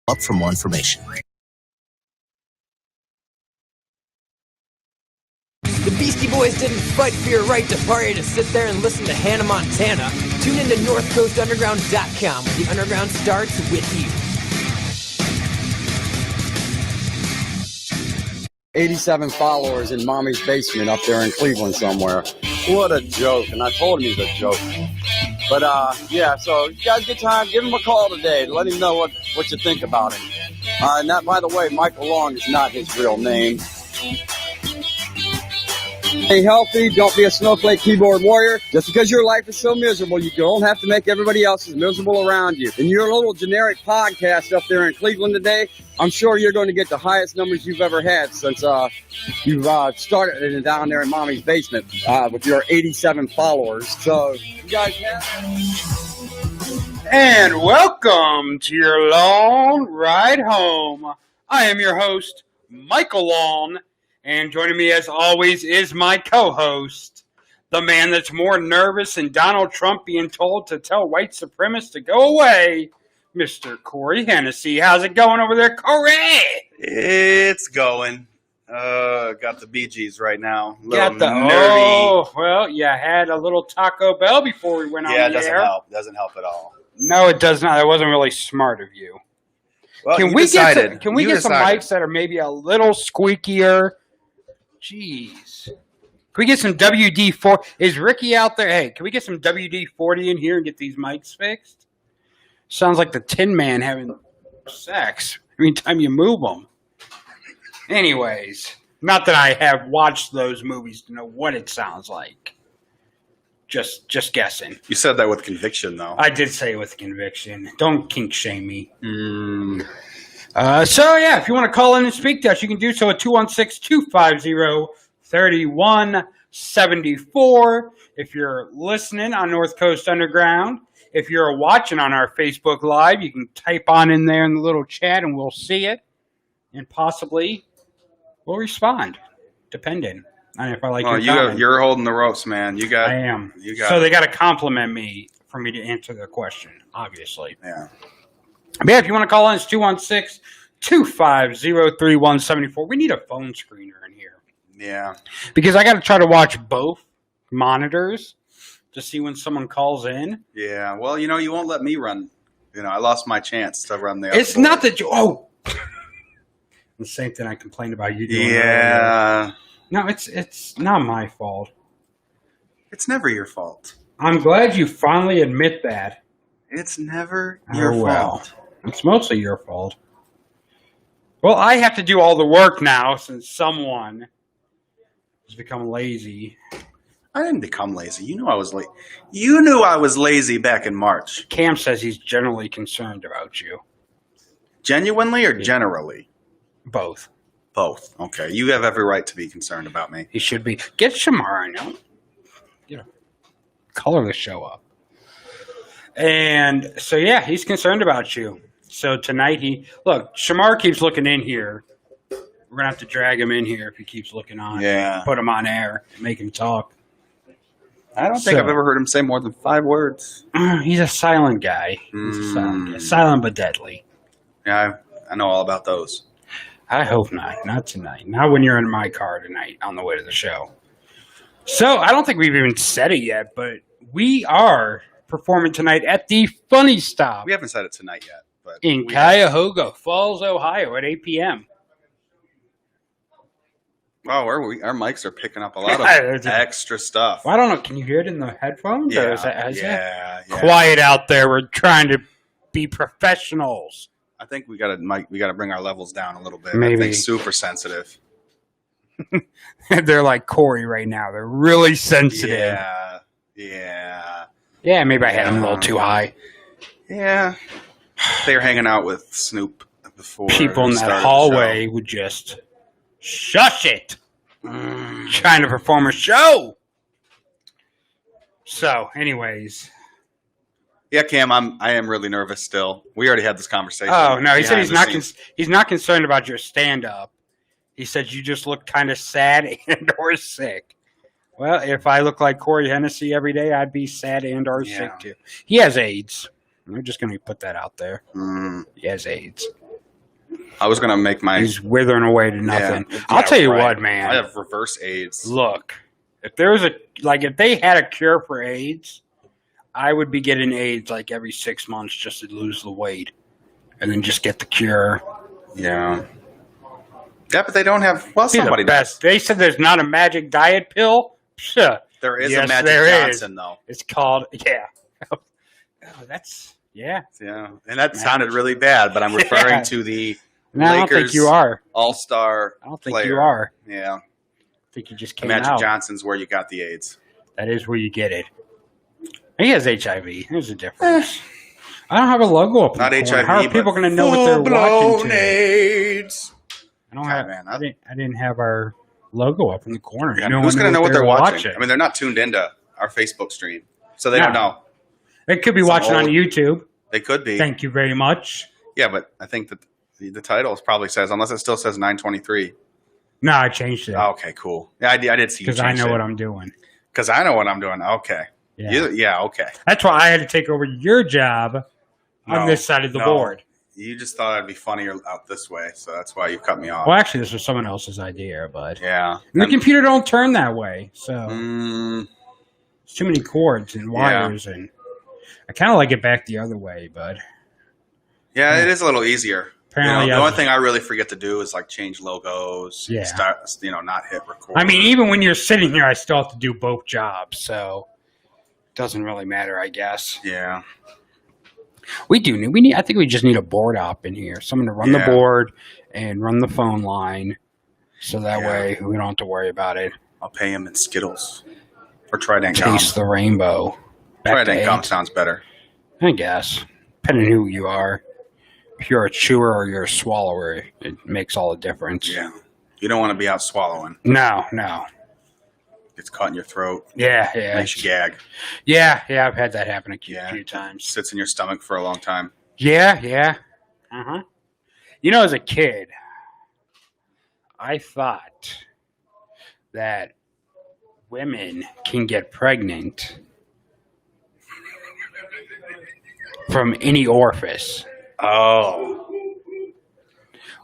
up for more information. The Beastie Boys didn't fight for your right to party to sit there and listen to Hannah Montana. Tune into NorthCoastUnderground.com, where the underground starts with you. 87 followers in mommy's basement up there in Cleveland somewhere. What a joke. And I told him he's a joke. But, yeah, so you guys get time, give him a call today. Let him know what you think about him. And that, by the way, Michael Long is not his real name. Stay healthy. Don't be a snowflake keyboard warrior. Just because your life is so miserable, you don't have to make everybody else's miserable around you. In your little generic podcast up there in Cleveland today, I'm sure you're going to get the highest numbers you've ever had since you've started it down there in mommy's basement with your 87 followers. So, you guys have... And welcome to your long ride home. I am your host, Michael Long. And joining me, as always, is my co-host, the man that's more nervous than Donald Trump being told to tell white supremacists to go away, Mr. Corey Hennessy. How's it going over there, Corey? It's going. Got the Bee Gees right now. Got the nervy. Oh, well, you had a little Taco Bell before we went on the air. Yeah, it doesn't help. Doesn't help at all. No, it does not. That wasn't really smart of you. Well, Can we get some mics that are maybe a little squeakier? Jeez. Can we get some WD-40? Is Ricky out there? Hey, can we get some WD-40 in here and get these mics fixed? Sounds like the Tin Man having sex every time you move them. Anyways, not that I have watched those movies to know what it sounds like. Just guessing. You said that with conviction, though. I did say it with conviction. Don't kink shame me. So, yeah, if you want to call in and speak to us, you can do so at 216-250-3174. If you're listening on North Coast Underground, if you're watching on our Facebook Live, you can type on in there in the little chat and we'll see it. And possibly we'll respond, depending on if I like your comment. You're holding the ropes, man. I am. So they got to compliment me for me to answer the question, obviously. Yeah. But yeah, if you want to call in, it's 216-250-3174. We need a phone screener in here. Yeah. Because I got to try to watch both monitors to see when someone calls in. Yeah. Well, you won't let me run. I lost my chance to run the other It's not that you... Oh! The same thing I complained about you doing. Yeah. No, it's not my fault. It's never your fault. I'm glad you finally admit that. It's never your fault. It's mostly your fault. Well, I have to do all the work now since someone has become lazy. I didn't become lazy. You knew I was late. You knew I was lazy back in March. Cam says he's generally concerned about you. Genuinely or generally? Both. Both. Okay. You have every right to be concerned about me. He should be. Get Shamar in. Color the show up. And so, yeah, he's concerned about you. So tonight Shamar keeps looking in here. We're going to have to drag him in here if he keeps looking on. Yeah. Put him on air and make him talk. I don't think I've ever heard him say more than 5 words. He's a silent guy. He's a silent guy. Silent but deadly. Yeah, I know all about those. I hope not. Not tonight. Not when you're in my car tonight on the way to the show. So I don't think we've even said it yet, but we are performing tonight at the Funny Stop. We haven't said it tonight yet. But in Cuyahoga Falls, Ohio at 8 p.m. Wow, our mics are picking up a lot of extra stuff. Well, I don't know. Can you hear it in the headphones? Yeah. Quiet out there. We're trying to be professionals. I think we got to bring our levels down a little bit. Maybe. I think super sensitive. They're like Corey right now. They're really sensitive. Yeah. Yeah, maybe I had them a little too high. Yeah. They were hanging out with Snoop before. People in that hallway would just shush it. Trying to perform a show. So, anyways. Yeah, Cam, I am really nervous still. We already had this conversation. Oh, no, he said he's not concerned about your stand-up. He said you just look kind of sad and or sick. Well, if I look like Corey Hennessy every day, I'd be sad and or sick too. He has AIDS. I'm just going to put that out there. He has AIDS. I was gonna make my. He's withering away to nothing. Yeah, I'll tell you right. what, man. I have reverse AIDS. Look, if there was if they had a cure for AIDS, I would be getting AIDS like every 6 months just to lose the weight, and then just get the cure. Yeah. Yeah, but they don't have. Well, Be somebody the best. They said there's not a magic diet pill. Psha. There is Yes, a Magic there Johnson, though. It's called Oh, that's Yeah, and that sounded really bad, but I'm referring to the No, I don't Lakers think you are. All-Star I don't think player. you are. Yeah, I think you just came Magic out. Johnson's where you got the AIDS. That is where you get it. He has HIV. There's a difference. I don't have a logo up in Not the corner. HIV, How are but people going to know what they're watching today? AIDS. I didn't have our logo up in the corner. Yeah, No who's one going to know what they're watching? watching? I mean, they're not tuned into our Facebook stream, so they No. don't know. They could be watching on YouTube. They could be. Thank you very much. Yeah, but I think that the title probably says, unless it still says 923. No, I changed it Okay, cool. Yeah, I did see you because I change know it. what I'm doing. Because I know what I'm doing. Okay. Yeah. Okay. That's why I had to take over your job on No, this side of the no. board. You just thought I'd be funnier out this way, so that's why you cut me off. Well, actually, this was someone else's idea, but Yeah. and the computer don't turn that way, so Mm, it's too many cords and wires, and I kind of like it back the other way, but yeah, it is a little easier. Apparently, the I only was- thing I really forget to do is like change logos. Yeah. Start, not hit record. I mean, even when you're sitting here, I still have to do both jobs, so it doesn't really matter, I guess. Yeah. We need. I think we just need a board op in here, someone to run the Yeah. board and run the phone line, so that Yeah. way we don't have to worry about it. I'll pay him in Skittles or Trident gum. Taste the rainbow. Back to Trident gum eggs, sounds better. I guess, depending on who you are. If you're a chewer or you're a swallower, it makes all the difference. Yeah. You don't want to be out swallowing. No. Gets caught in your throat. Yeah. Makes you gag. Yeah. I've had that happen a Yeah. few times. Sits in your stomach for a long time. Yeah. Uh-huh. You know, as a kid, I thought that women can get pregnant from any orifice. Oh.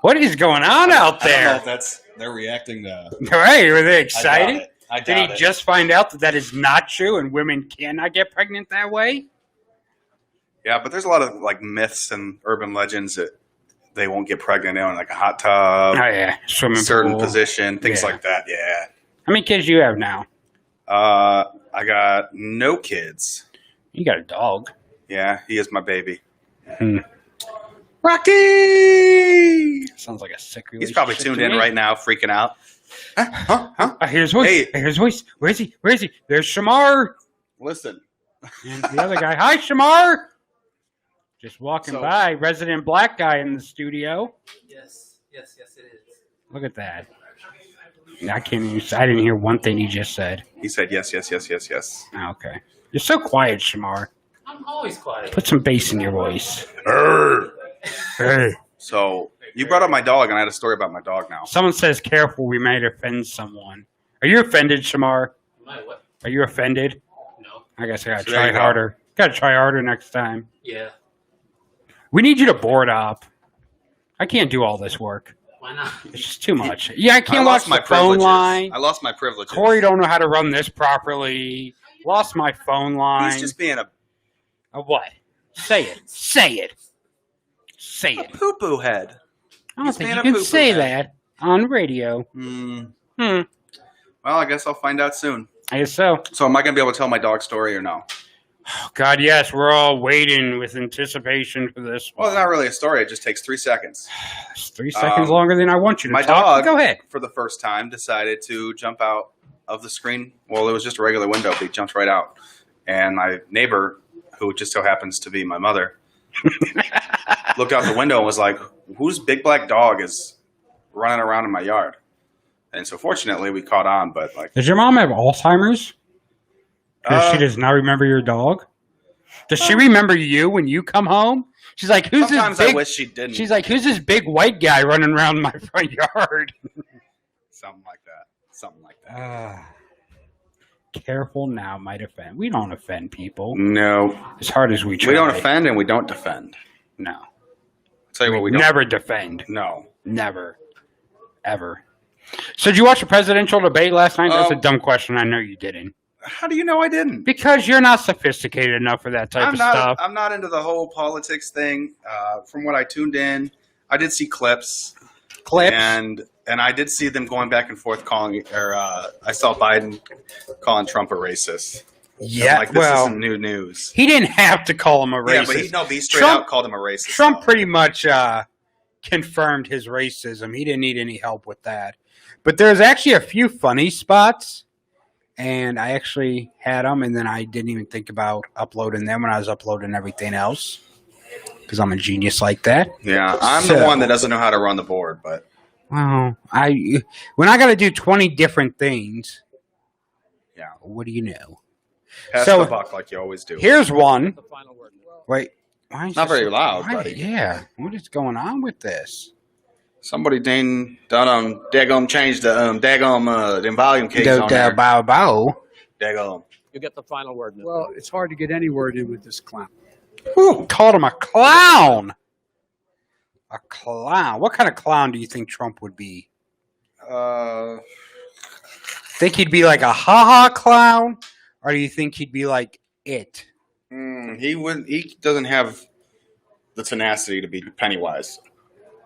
What is going on out there? they're reacting to. Right? Were they excited? I Did he just find out that is not true and women cannot get pregnant that way? Yeah, but there's a lot of like myths and urban legends that they won't get pregnant in like a hot tub, Oh, yeah. Swimming certain pool. position, things Yeah. like that. Yeah. How many kids do you have now? I got no kids. You got a dog. Yeah, he is my baby. Hmm. Rocky! Sounds like a sick He's probably relationship tuned to in me. right now, freaking out. Huh? I hear his voice. Hey. I hear his voice. Where is he? There's Shamar. Listen. And the other guy. Hi, Shamar. Just walking So- by. Resident black guy in the studio. Yes, it is. Look at that. I can't even. I didn't hear one thing he just said. He said yes. Oh, okay. You're so quiet, Shamar. I'm always quiet. Put some bass in your voice. Hey. So you brought up my dog, and I had a story about my dog now. Someone says, careful, we might offend someone. Are you offended, Shamar? Am I what? Are you offended? No. I guess I gotta So there try you go. harder. Gotta try harder next time. Yeah. We need you to board op. I can't do all this work. Why not? It's just too much. Yeah, I can't I watch lost my the phone privileges. line. I lost my privileges. Corey don't know how to run this properly. Lost my phone line. He's just being a What? Say it. Say it. Say it. poo-poo head. I don't He's think being you a can poo-poo say head. that on radio. Hmm. Well, Well, I guess I'll find out soon. I guess so. So am I going to be able to tell my dog story or no? Oh, God, yes, we're all waiting with anticipation for this Well, one. it's not really a story. It just takes 3 seconds. It's 3 seconds longer than I want you to My talk. dog, Go ahead. for the first time, decided to jump out of the screen. Well, it was just a regular window, but he jumped right out. And my neighbor, who just so happens to be my mother, looked out the window and was like, whose big black dog is running around in my yard? And so fortunately, we caught on, but like... Does your mom have Alzheimer's? Because she Uh, does not remember your dog? Does she remember you when you come home? She's like, who's Sometimes this big... I wish she didn't. She's like, who's this big white guy running around my front yard? Something like that. Careful now might offend. We don't offend people No. as hard as we try. We don't offend and we don't defend. No. It's tell you what, we don't. Never defend. No. Never. Ever. So did you watch the presidential debate last night? That's a dumb question. I know you didn't. How do you know I didn't? Because you're not sophisticated enough for that type of stuff. I'm not into the whole politics thing. From what I tuned in, I did see clips. And I did see them going back and forth calling, I saw Biden calling Trump a racist. Yeah, like, this isn't new news. He didn't have to call him a racist. Yeah, but he straight out called him a racist. Trump pretty much confirmed his racism. He didn't need any help with that. But there's actually a few funny spots, and I actually had them, and then I didn't even think about uploading them when I was uploading everything else, because I'm a genius like that. Yeah, I'm the one that doesn't know how to run the board, but... Well, when I got to do 20 different things, yeah, what do you know? Pass the buck like you always do. Here's one. Wait. Why is not this very loud, quiet? buddy. Yeah. What is going on with this? Somebody done changed the volume case on there. Bow bow. Daggum. You get the final word. Well, it's hard to get any word in with this clown. Who called him a clown? A clown. What kind of clown do you think Trump would be? Think he'd be like a ha-ha clown? Or do you think he'd be like it? He wouldn't. He doesn't have the tenacity to be Pennywise.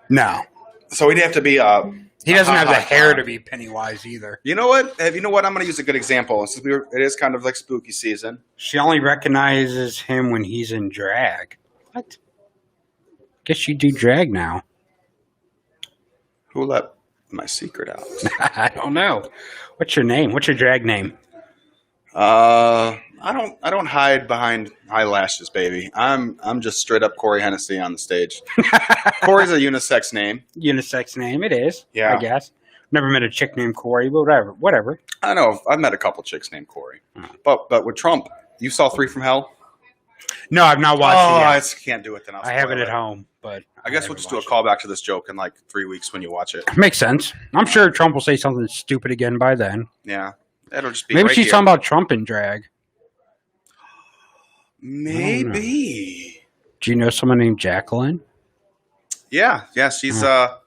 No. So he'd have to be He doesn't have the hair to be Pennywise either. You know what? I'm going to use a good example. Since it is kind of like spooky season. She only recognizes him when he's in drag. What? Guess you do drag now. Who let my secret out? I don't know. What's your name? What's your drag name? I don't hide behind eyelashes, baby. I'm just straight up Corey Hennessy on the stage. Corey's a unisex name. Unisex name, it is. Yeah. I guess. Never met a chick named Corey, but whatever. I know. I've met a couple chicks named Corey. But with Trump, you saw 3 from Hell? No, I've not watched it yet. I can't do it then. I have it at home, but I guess we'll just do a callback to this joke in like 3 weeks when you watch it. Makes sense. I'm sure Trump will say something stupid again by then. Yeah. That'll just be Maybe right she's here. talking about Trump in drag. Maybe. Do you know someone named Jacqueline? Yeah. She's I'm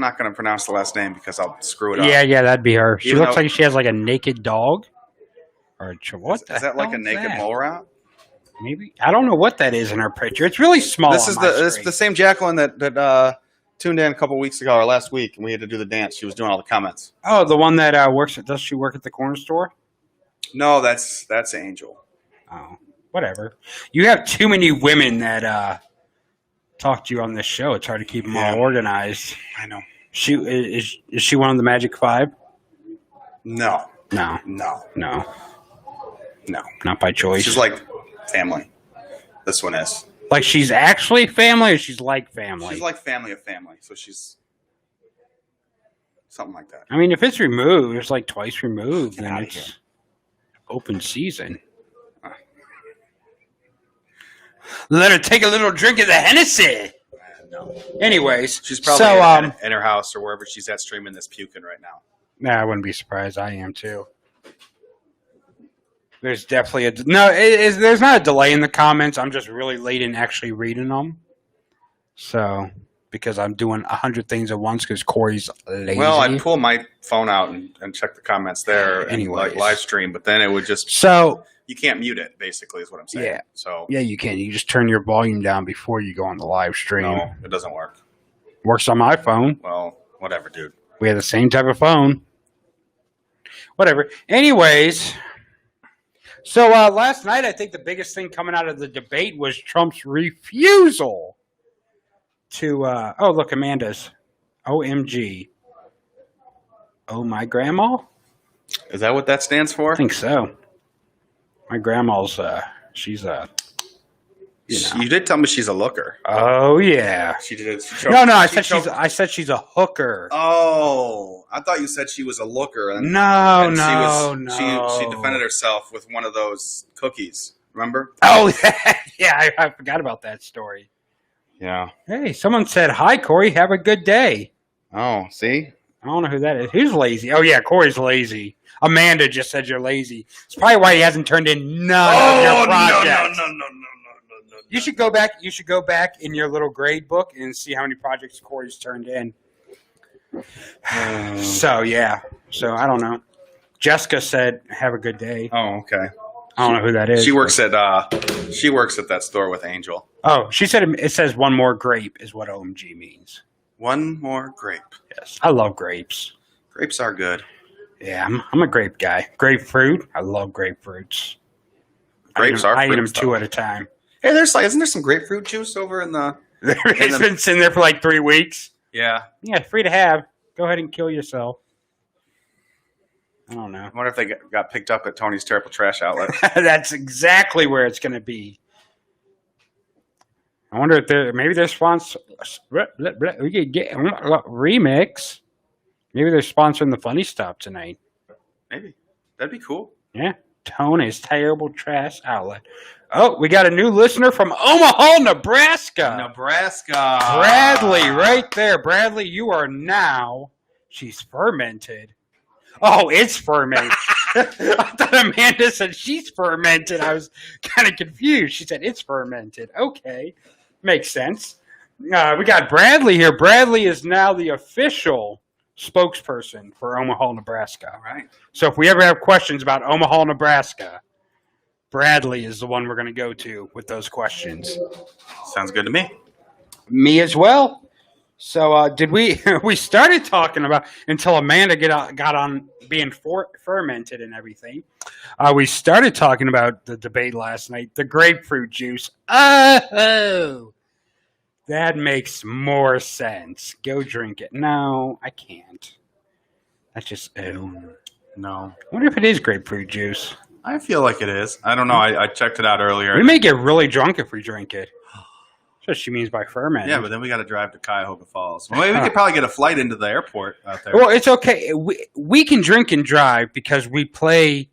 not going to pronounce the last name because I'll screw it up. Yeah, that'd be her. She Even looks though- like she has like a naked dog. Or what? Is that like a naked mole rat? Maybe I don't know what that is in her picture. It's really small. This is the same Jacqueline that tuned in a couple weeks ago or last week, and we had to do the dance. She was doing all the comments. Oh, the one that works. Does she work at the corner store? No, that's Angel. Oh, whatever. You have too many women that talk to you on this show. It's hard to keep them all organized. I know. Is she one of the Magic 5? No, No, not by choice. She's like family. This one is. Like she's actually family, or she's like family. She's like family of family, so she's something like that. I mean, if it's removed, it's like twice removed, then outta it's here. open season. Let her take a little drink of the Hennessy. No. Anyways, She's probably in her house or wherever she's at streaming this puking right now. Nah, I wouldn't be surprised. I am too. There's definitely there's not a delay in the comments. I'm just really late in actually reading them. So, because I'm doing 100 things at once because Corey's lazy. Well, I'd pull my phone out and check the comments there and Anyways. like live stream, but then it would just So, you can't mute it. Basically, is what I'm saying. Yeah. So yeah, you can. You just turn your volume down before you go on the live stream. no, it doesn't work. Works on my phone. Well, whatever, dude. We have the same type of phone. Whatever. Anyways, so last night I think the biggest thing coming out of the debate was Trump's refusal to oh, look, Amanda's. OMG. Oh, my grandma? Is that what that stands for? I think so. My grandma's she's You did tell me she's a looker. Oh yeah. She did. No, I said she's a hooker. Oh, I thought you said she was a looker. And, No. She defended herself with one of those cookies. Remember? Oh yeah, I forgot about that story. Yeah. Hey, someone said, "Hi, Corey. Have a good day." Oh, see? I don't know who that is. Who's lazy? Oh yeah, Corey's lazy. Amanda just said you're lazy. It's probably why he hasn't turned in none of your projects. No. You should go back. You should go back in your little grade book and see how many projects Corey's turned in. So yeah. So I don't know. Jessica said, "Have a good day." Oh, okay. I don't know who that is. She works at that store with Angel. Oh, she said it says one more grape is what OMG means. One more grape. Yes, I love grapes. Grapes are good. Yeah, I'm a grape guy. Grapefruit. I love grapefruits. Grapes I eat them fruits, though. 2 at a time. Hey, isn't there some grapefruit juice over in the? It's been sitting there for like 3 weeks. Yeah. Yeah, free to have. Go ahead and kill yourself. I don't know. I wonder if they got picked up at Tony's Terrible Trash Outlet. That's exactly where it's going to be. I wonder if maybe they're sponsoring. We could get remix. Maybe they're sponsoring the funny stuff tonight. Maybe that'd be cool. Yeah, Tony's Terrible Trash Outlet. Oh, we got a new listener from Omaha, Nebraska. Nebraska. Bradley, right there. Bradley, you are now. She's fermented. Oh, it's fermented. I thought Amanda said she's fermented. I was kind of confused. She said it's fermented. Okay. Makes sense. We got Bradley here. Bradley is now the official spokesperson for Omaha, Nebraska. All right. So if we ever have questions about Omaha, Nebraska, Bradley is the one we're going to go to with those questions. Sounds good to me. Me as well. So did we started talking about until Amanda got on being fermented and everything. We started talking about the debate last night, the grapefruit juice. Oh, that makes more sense. Go drink it. No, I can't. That's just No. I wonder if it is grapefruit juice. I feel like it is. I don't know. I checked it out earlier. We may get really drunk if we drink it. That's what she means by ferment. Yeah, but then we got to drive to Cuyahoga Falls. Well, we could probably get a flight into the airport out there. Well, it's okay. We can drink and drive because we play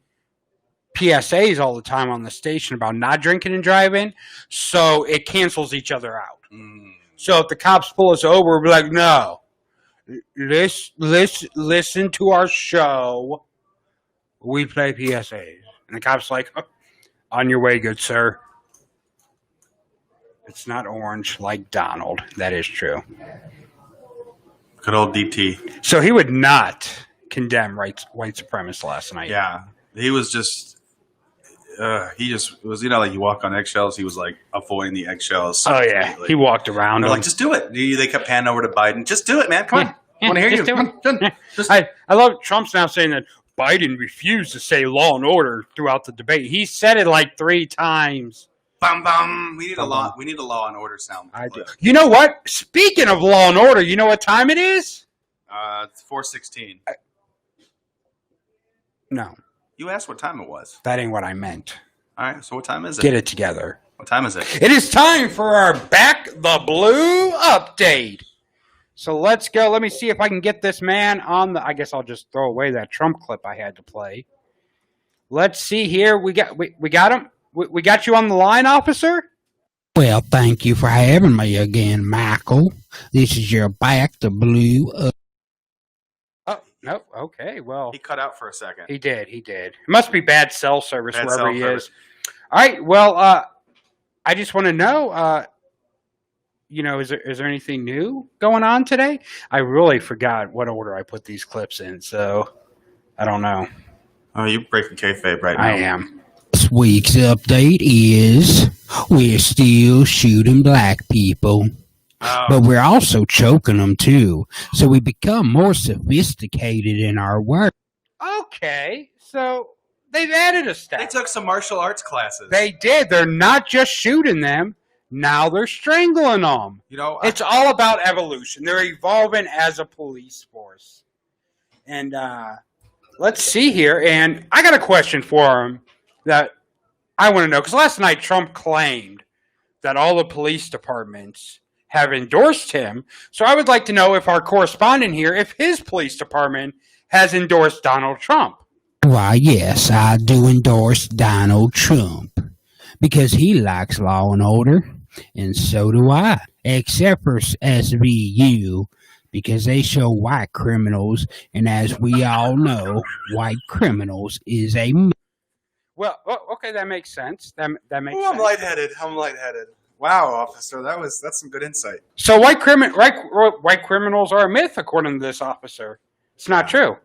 PSAs all the time on the station about not drinking and driving, so it cancels each other out. So if the cops pull us over, we'll be like, no, listen to our show. We play PSAs. And the cop's like, oh, on your way, good sir. It's not orange like Donald. That is true. Good old DT. So he would not condemn white supremacists last night. Yeah. He was just, was, like you walk on eggshells. He was like avoiding the eggshells. Oh, yeah. He walked around. They're like, just do it. They kept panning over to Biden. Just do it, man. Come on. I want to hear you. Come on. I love Trump's now saying that Biden refused to say law and order throughout the debate. He said it like 3 times. Bum, bum. We need a law and order sound. I do. You know what? Speaking of law and order, you know what time it is? It's 4:16. No. You asked what time it was. That ain't what I meant. All right. So what time is it? Get it together. What time is it? It is time for our Back the Blue update. So let's go. Let me see if I can get this man on the. I guess I'll just throw away that Trump clip I had to play. Let's see here. We got him. We got you on the line, officer? Well, thank you for having me again, Michael. This is your Back the Blue. Oh, no. Okay, well. He cut out for a second. He did. It must be bad cell service Bad wherever cell he service. is. All right, well, I just want to know, is there anything new going on today? I really forgot what order I put these clips in, so I don't know. Oh, you're breaking kayfabe right now. I am. This week's update is we're still shooting black people, but we're also choking them too. So we become more sophisticated in our work. Okay, so they've added a step. They took some martial arts classes. They did. They're not just shooting them. Now they're strangling them. It's all about evolution. They're evolving as a police force. And let's see here. And I got a question for them that I want to know. Because last night Trump claimed that all the police departments have endorsed him. So I would like to know if our correspondent here, if his police department has endorsed Donald Trump. Why, yes, I do endorse Donald Trump because he likes law and order, and so do I, except for SVU because they show white criminals, and as we all know, white criminals is a... Well, okay, that makes sense. That makes Ooh, I'm sense. lightheaded. Wow, officer, that's some good insight. So white criminals are a myth, according to this officer. It's not true.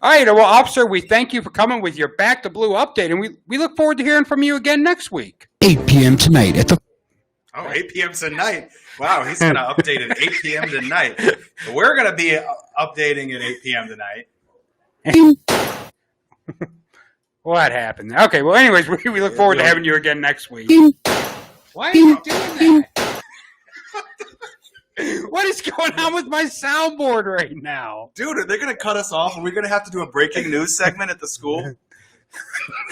All right, well, officer, we thank you for coming with your Back to Blue update, and we look forward to hearing from you again next week. 8 p.m. tonight at the 8 p.m. tonight. Wow, he's going to update at 8 p.m. tonight. We're going to be updating at 8 p.m. tonight. What happened? Okay, well, anyways, we look forward to having you again next week. Why are you doing that? What is going on with my soundboard right now? Dude, are they going to cut us off? Are we going to have to do a breaking news segment at the school?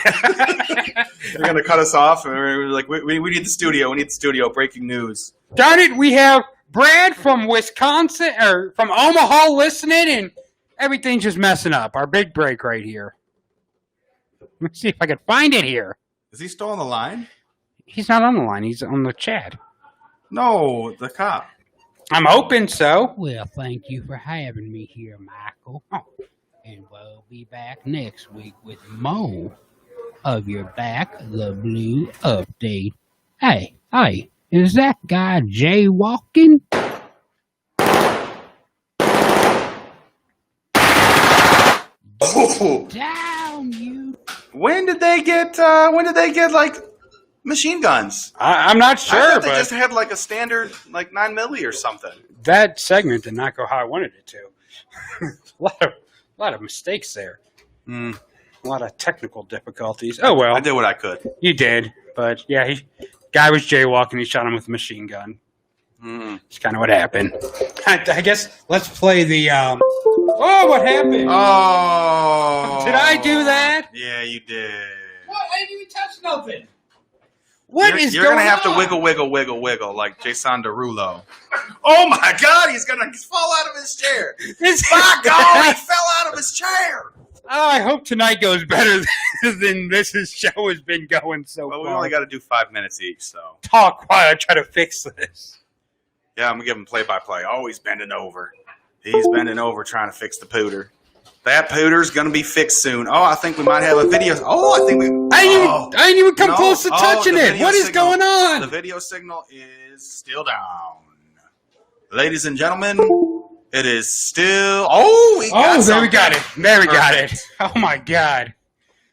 They're going to cut us off. And we're like, we need the studio. We need the studio. Breaking news. Darn it, we have Brad from Wisconsin, or from Omaha listening, and everything's just messing up. Our big break right here. Let's see if I can find it here. Is he still on the line? He's not on the line. He's on the chat. No, the cop. I'm hoping so. Well, thank you for having me here, Michael. Oh, and we'll be back next week with more of your Back the Blue update. Hey, is that guy jaywalking? Oh. Down, you. When did they get like machine guns? I'm not sure, I thought they but just had like a standard like 9mm or something. that segment did not go how I wanted it to. a lot of mistakes there. A lot of technical difficulties. Oh well, I did what I could. you did, but yeah, guy was jaywalking. He shot him with a machine gun. That's kind of what happened. I guess let's play the. Oh, what happened? Oh, Did I do that? Yeah, you did. What? I didn't even touch nothing. What is You're going gonna have on? to wiggle like Jason Derulo. Oh my God, he's gonna fall out of his chair. By God, he fell out of his chair. Oh, I hope tonight goes better than this show has been going so Well, we far. only got to do 5 minutes each, so. Talk while I try to fix this. Yeah, I'm gonna give him play-by-play. Oh, he's bending over. He's bending over trying to fix the pooter. That pooter's gonna be fixed soon. Oh, I think we might have a video. Oh, I think we. I didn't even come No. close to Oh, touching the it. video What is signal. going on? The video signal is still down. Ladies and gentlemen, it is still. Oh, we got Oh, there we something. got it. There we got it. Perfect. Oh my God.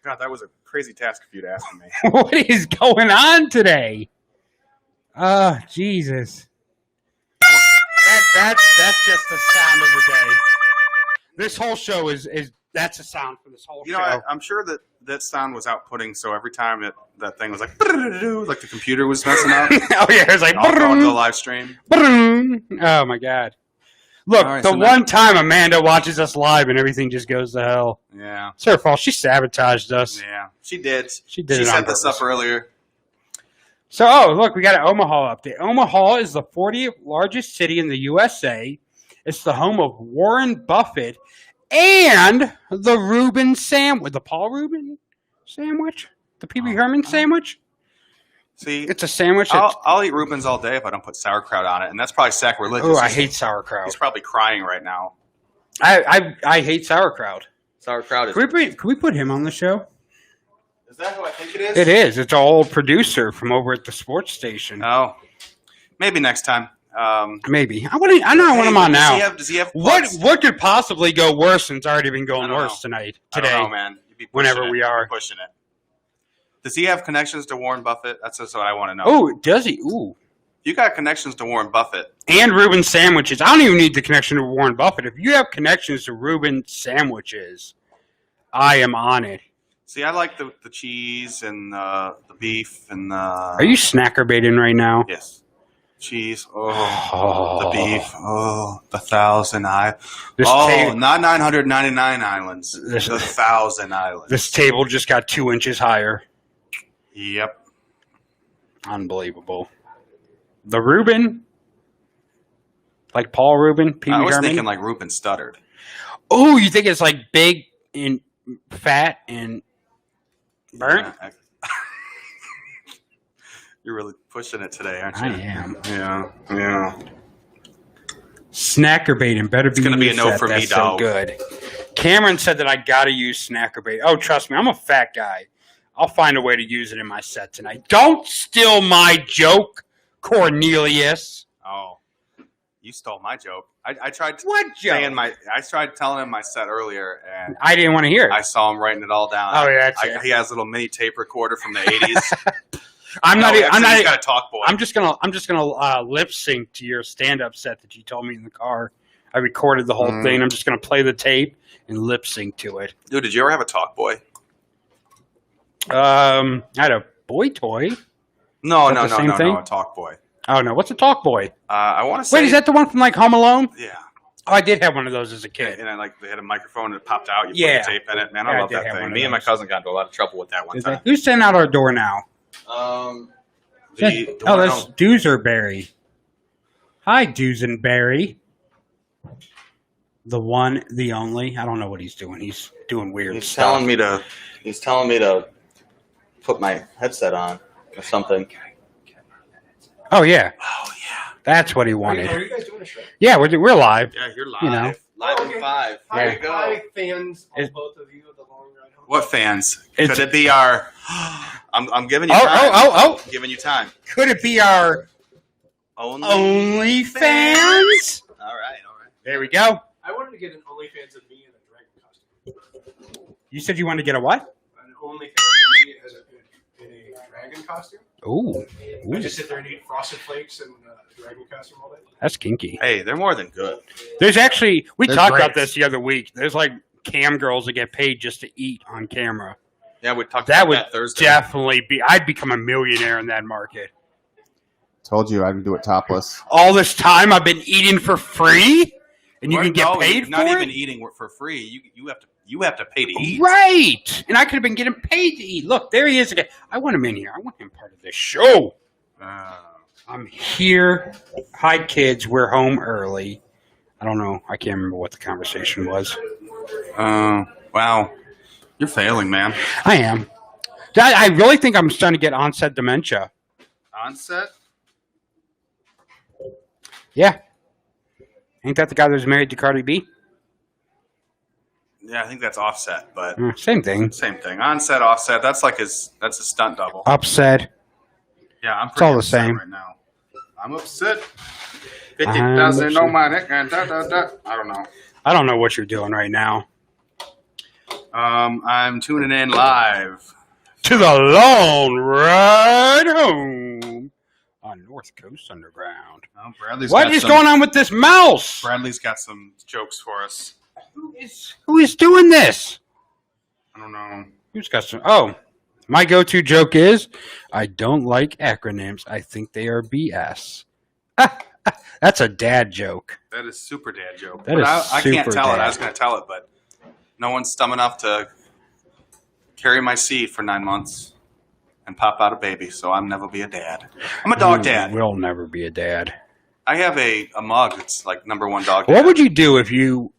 God, that was a crazy task if you'd asked me. What is going on today? Oh, Jesus. That's just the sound of the day. This whole show is that's the sound for this whole You show. know, I'm sure that sound was outputting, so every time that thing was like the computer was messing up. Oh yeah, it's like I'll go into the live stream. oh my God. Look, All right, the so now- one time Amanda watches us live and everything just goes to hell. Yeah, It's her fault. She sabotaged us. yeah, she did. She did it on set this purpose. up earlier. So, oh, look, we got an Omaha update. Omaha is the 40th largest city in the USA. It's the home of Warren Buffett and the Reuben sandwich. The Paul Reuben sandwich? The Pee Wee Herman sandwich? See, It's a sandwich. That, I'll eat Reuben's all day if I don't put sauerkraut on it, and that's probably sacrilegious. oh, I hate sauerkraut. He's probably crying right now. I hate sauerkraut. Sauerkraut Can we put him on the show? Is that who I think it is? It is. It's our old producer from over at the sports station. Oh, maybe next time. Maybe. I want him on now. Does he have What could possibly go worse since it's already been I going don't worse know. today? I don't know, man. You'd be pushing whenever it. we are. You're pushing it. Does he have connections to Warren Buffett? That's just what I want to know. Oh, does he? Ooh. You got connections to Warren Buffett. And Reuben sandwiches. I don't even need the connection to Warren Buffett. If you have connections to Reuben sandwiches, I am on it. See, I like the cheese and the beef and the. Are you snacker baiting right now? Yes. Cheese. Oh. The beef. Oh. The 1,000 islands. This Oh, ta- not 999 islands. This- The 1,000 islands. This table just got 2 inches higher. Yep. Unbelievable. The Reuben, like Paul Reuben, Pee I Wee was Herman. thinking like Reuben stuttered. Oh, you think it's like big and fat and burnt? Yeah, You're really pushing it today, aren't you? I am. Yeah. Snacker baiting better be. It's gonna be a no set. for me, That's dog. So good. Cameron said that I got to use snacker bait. Oh, trust me, I'm a fat guy. I'll find a way to use it in my set tonight. Don't steal my joke, Cornelius. Oh, you stole my joke. I tried What saying joke? I tried telling him my set earlier, and I didn't want to hear it. I saw him writing it all down. Oh, yeah, that's it. He has a little mini tape recorder from the 80s. I'm not. He's got got a talk boy. I'm just gonna lip sync to your stand-up set that you told me in the car. I recorded the whole thing. I'm just gonna play the tape and lip sync to it. Dude, did you ever have a talk boy? I had a boy toy. No, Is that the same thing? a talk boy. Oh no, what's a talk boy? I want to say. Wait, is that the one from like Home Alone? Yeah. Oh, I did have one of those as a kid. And then, like, they had a microphone and it popped out. You Yeah. put the tape in it. Man, Yeah, I I love did that have one thing. of Me and my those. cousin got into a lot of trouble with that one time. Who's standing out our door now? The Oh, one that's Dooserberry. Hi, Dusenberry. The one, the only. I don't know what he's doing. He's doing weird He's stuff. telling me to put my headset on or something. Oh yeah, Oh yeah. that's what he wanted. Are you guys doing a show? Yeah, we're live. Yeah, you're live. You know. Live Okay. in 5. Hi, There you go. hi, fans of Is- both of you of the Long Ride Home. What fans? It's- Could it be our? I'm giving you Oh, time. oh! Giving you time. Could it be our Only. OnlyFans? All right. There we go. I wanted to get an OnlyFans of me in a dragon costume. You said you wanted to get a what? An OnlyFans of me as in a dragon costume. Ooh, I just sit there and eat Frosted Flakes and a dragon costume all day. that's kinky. Hey, they're more than good. There's actually we They're talked great. about this the other week. There's like cam girls that get paid just to eat on camera. Yeah, we talked That about would that Thursday. definitely be. I'd become a millionaire in that market. Told you I'd do it topless. All this time I've been eating for free, and you can get No, paid not for even it. eating for free. You have to pay to eat. Right, and I could have been getting paid to eat. Look, there he is again. I want him in here. I want him part of this show. I'm here. Hi, kids. We're home early. I don't know. I can't remember what the conversation was. Wow. You're failing, man. I am. I really think I'm starting to get onset dementia. Onset? Yeah. Ain't that the guy that was married to Cardi B? Yeah, I think that's Offset, but Same thing. same thing. Onset, Offset. That's a stunt double. Upset. Yeah, I'm all pretty the upset same. right now. I'm upset. I'm 50,000 upset. on my neck. I don't know. I don't know what you're doing right now. I'm tuning in live. To the long ride home on North Coast Underground. Oh, Bradley's What got is some- going on with this mouse? Bradley's got some jokes for us. Who is doing this? I don't know. Who's got some? Oh, my go-to joke is, I don't like acronyms. I think they are BS. That's a dad joke. That is super dad joke. That But is I can't super tell it. dad. I was going to tell it, but no one's dumb enough to carry my seed for 9 months and pop out a baby, so I'll never be a dad. I'm a dog dad. Will never be a dad. I have a mug that's like #1 dog dad. What would you do if you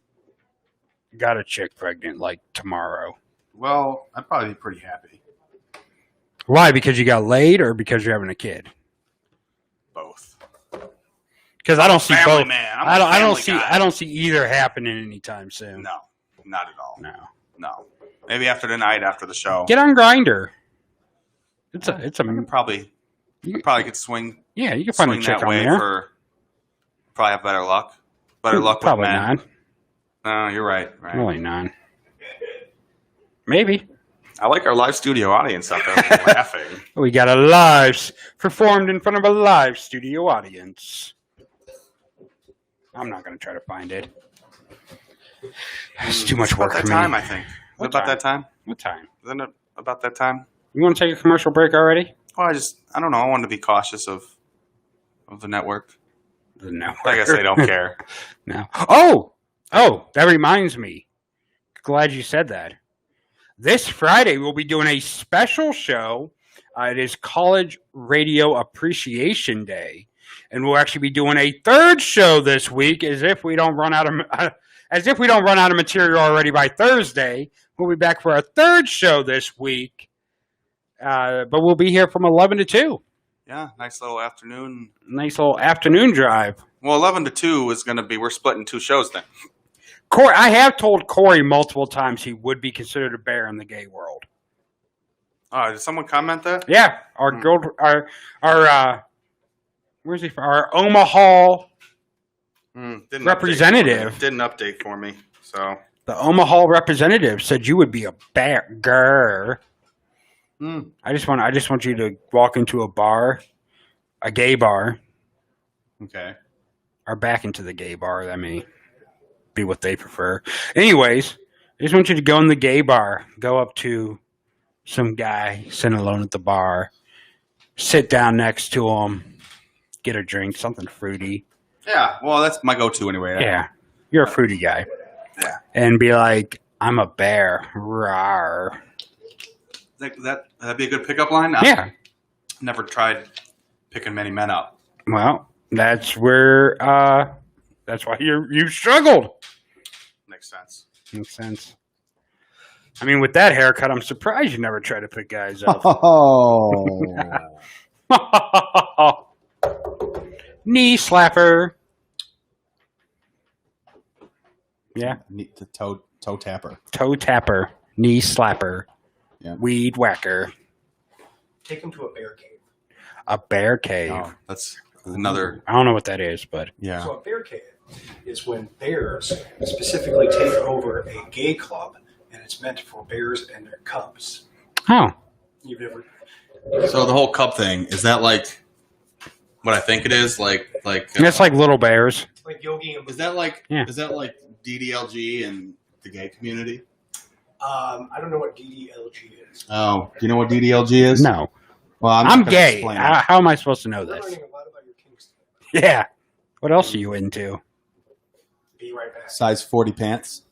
got a chick pregnant like tomorrow? Well, I'd probably be pretty happy. Why? Because you got laid or because you're having a kid? Both. Because I don't see Family both. man. I'm I a don't family see. guy. I don't see either happening anytime soon. No, not at all. No. Maybe after tonight, after the show. Get on Grinder. It's a. I could probably could swing Yeah, you can find a swing chick that on way there. for probably have better luck. Better luck with Probably men. not. No, you're right. Right. Really not. Maybe. I like our live studio audience out there laughing. We got a live performed in front of a live studio audience. I'm not going to try to find it. It's too much work About for that me. time, I think. What About time? that time? What time? Isn't it about that time? You want to take a commercial break already? Well, I don't know. I wanted to be cautious of the network. No. I guess they don't care. No. Oh, that reminds me. Glad you said that. This Friday, we'll be doing a special show. It is College Radio Appreciation Day, and we'll actually be doing a third show this week. As if we don't run out of material already by Thursday. We'll be back for a third show this week, but we'll be here from 11 to 2. Yeah, nice little afternoon. Nice little afternoon drive. Well, 11 to 2 is going to be, we're splitting 2 shows then. Corey, I have told Corey multiple times he would be considered a bear in the gay world. Oh, did someone comment that? Yeah, our where's he from? Our Omaha Didn't representative. didn't update for me. So The Omaha representative said you would be a bear. Grr. I just want you to walk into a bar, a gay bar, okay. or back into the gay bar. That may be what they prefer. Anyways, I just want you to go in the gay bar, go up to some guy sitting alone at the bar, sit down next to him, get a drink, something fruity. Yeah, well, that's my go-to anyway. Yeah, you're a fruity guy. Yeah. And be like, I'm a bear. Rawr. That'd be a good pickup line? Yeah. Never tried picking many men up. Well, that's where, that's why you've struggled. Makes sense. Makes sense. I mean, with that haircut, I'm surprised you never try to pick guys up. Oh. Knee slapper. Yeah. The toe tapper. Toe tapper. Knee slapper. Yeah. Weed whacker. Take him to a bear cave. A bear cave. Oh, that's another. I don't know what that is, but Yeah. So a bear cave is when bears specifically take over a gay club, and it's meant for bears and their cubs. oh, You've never. So the whole cub thing, is that like what I think it is? it's like little bears. Like Yogi and Is that like Yeah. DDLG and the gay community? I don't know what DDLG is. Oh, do you know what DDLG is? No, Well, I'm not gonna gay. explain it. How am I supposed to know I'm this? learning a lot about your kinks. Yeah. What else are you into? Be right back. Size 40 pants.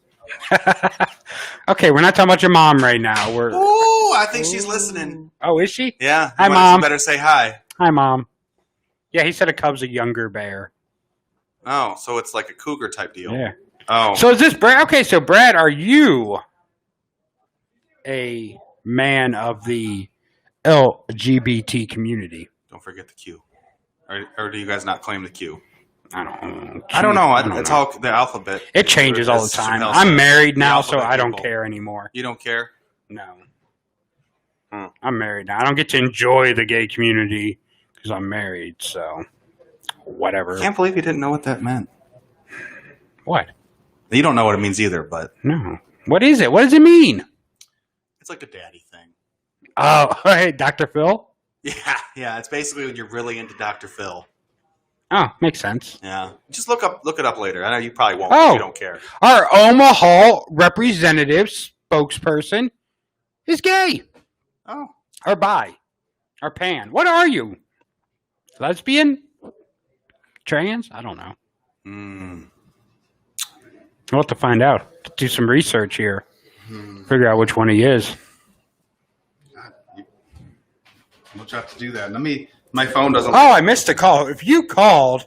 Okay, we're not talking about your mom right now. We're Ooh, I think she's listening. oh, is she? Yeah. Hi, you Mom. better say hi. Hi, Mom. Yeah, he said a cub's a younger bear. Oh, so it's like a cougar type deal. Yeah. Oh. So is this Brad? Okay, so Brad, are you a man of the LGBT community? Don't forget the Q. Or do you guys not claim the Q? I don't know. I don't know. don't It's know. all the alphabet. It changes all the As time. Chappelle I'm says, married the now, so alphabet I don't people. care anymore. You don't care? No. Hmm. I'm married now. I don't get to enjoy the gay community because I'm married, so whatever. I can't believe you didn't know what that meant. What? You don't know what it means either, but No. What is it? What does it mean? it's like a daddy thing. Oh, hey, Dr. Phil? Yeah. It's basically when you're really into Dr. Phil. Oh, makes sense. Yeah. Just look it up later. I know you probably won't. Oh. If you don't care. Our Omaha representative spokesperson is gay Oh. or bi or pan. What are you? Lesbian? Trans? I don't know. We'll have to find out. Do some research here. Figure out which one he is. We'll have to do that. My phone doesn't. Oh, I missed a call. If you called,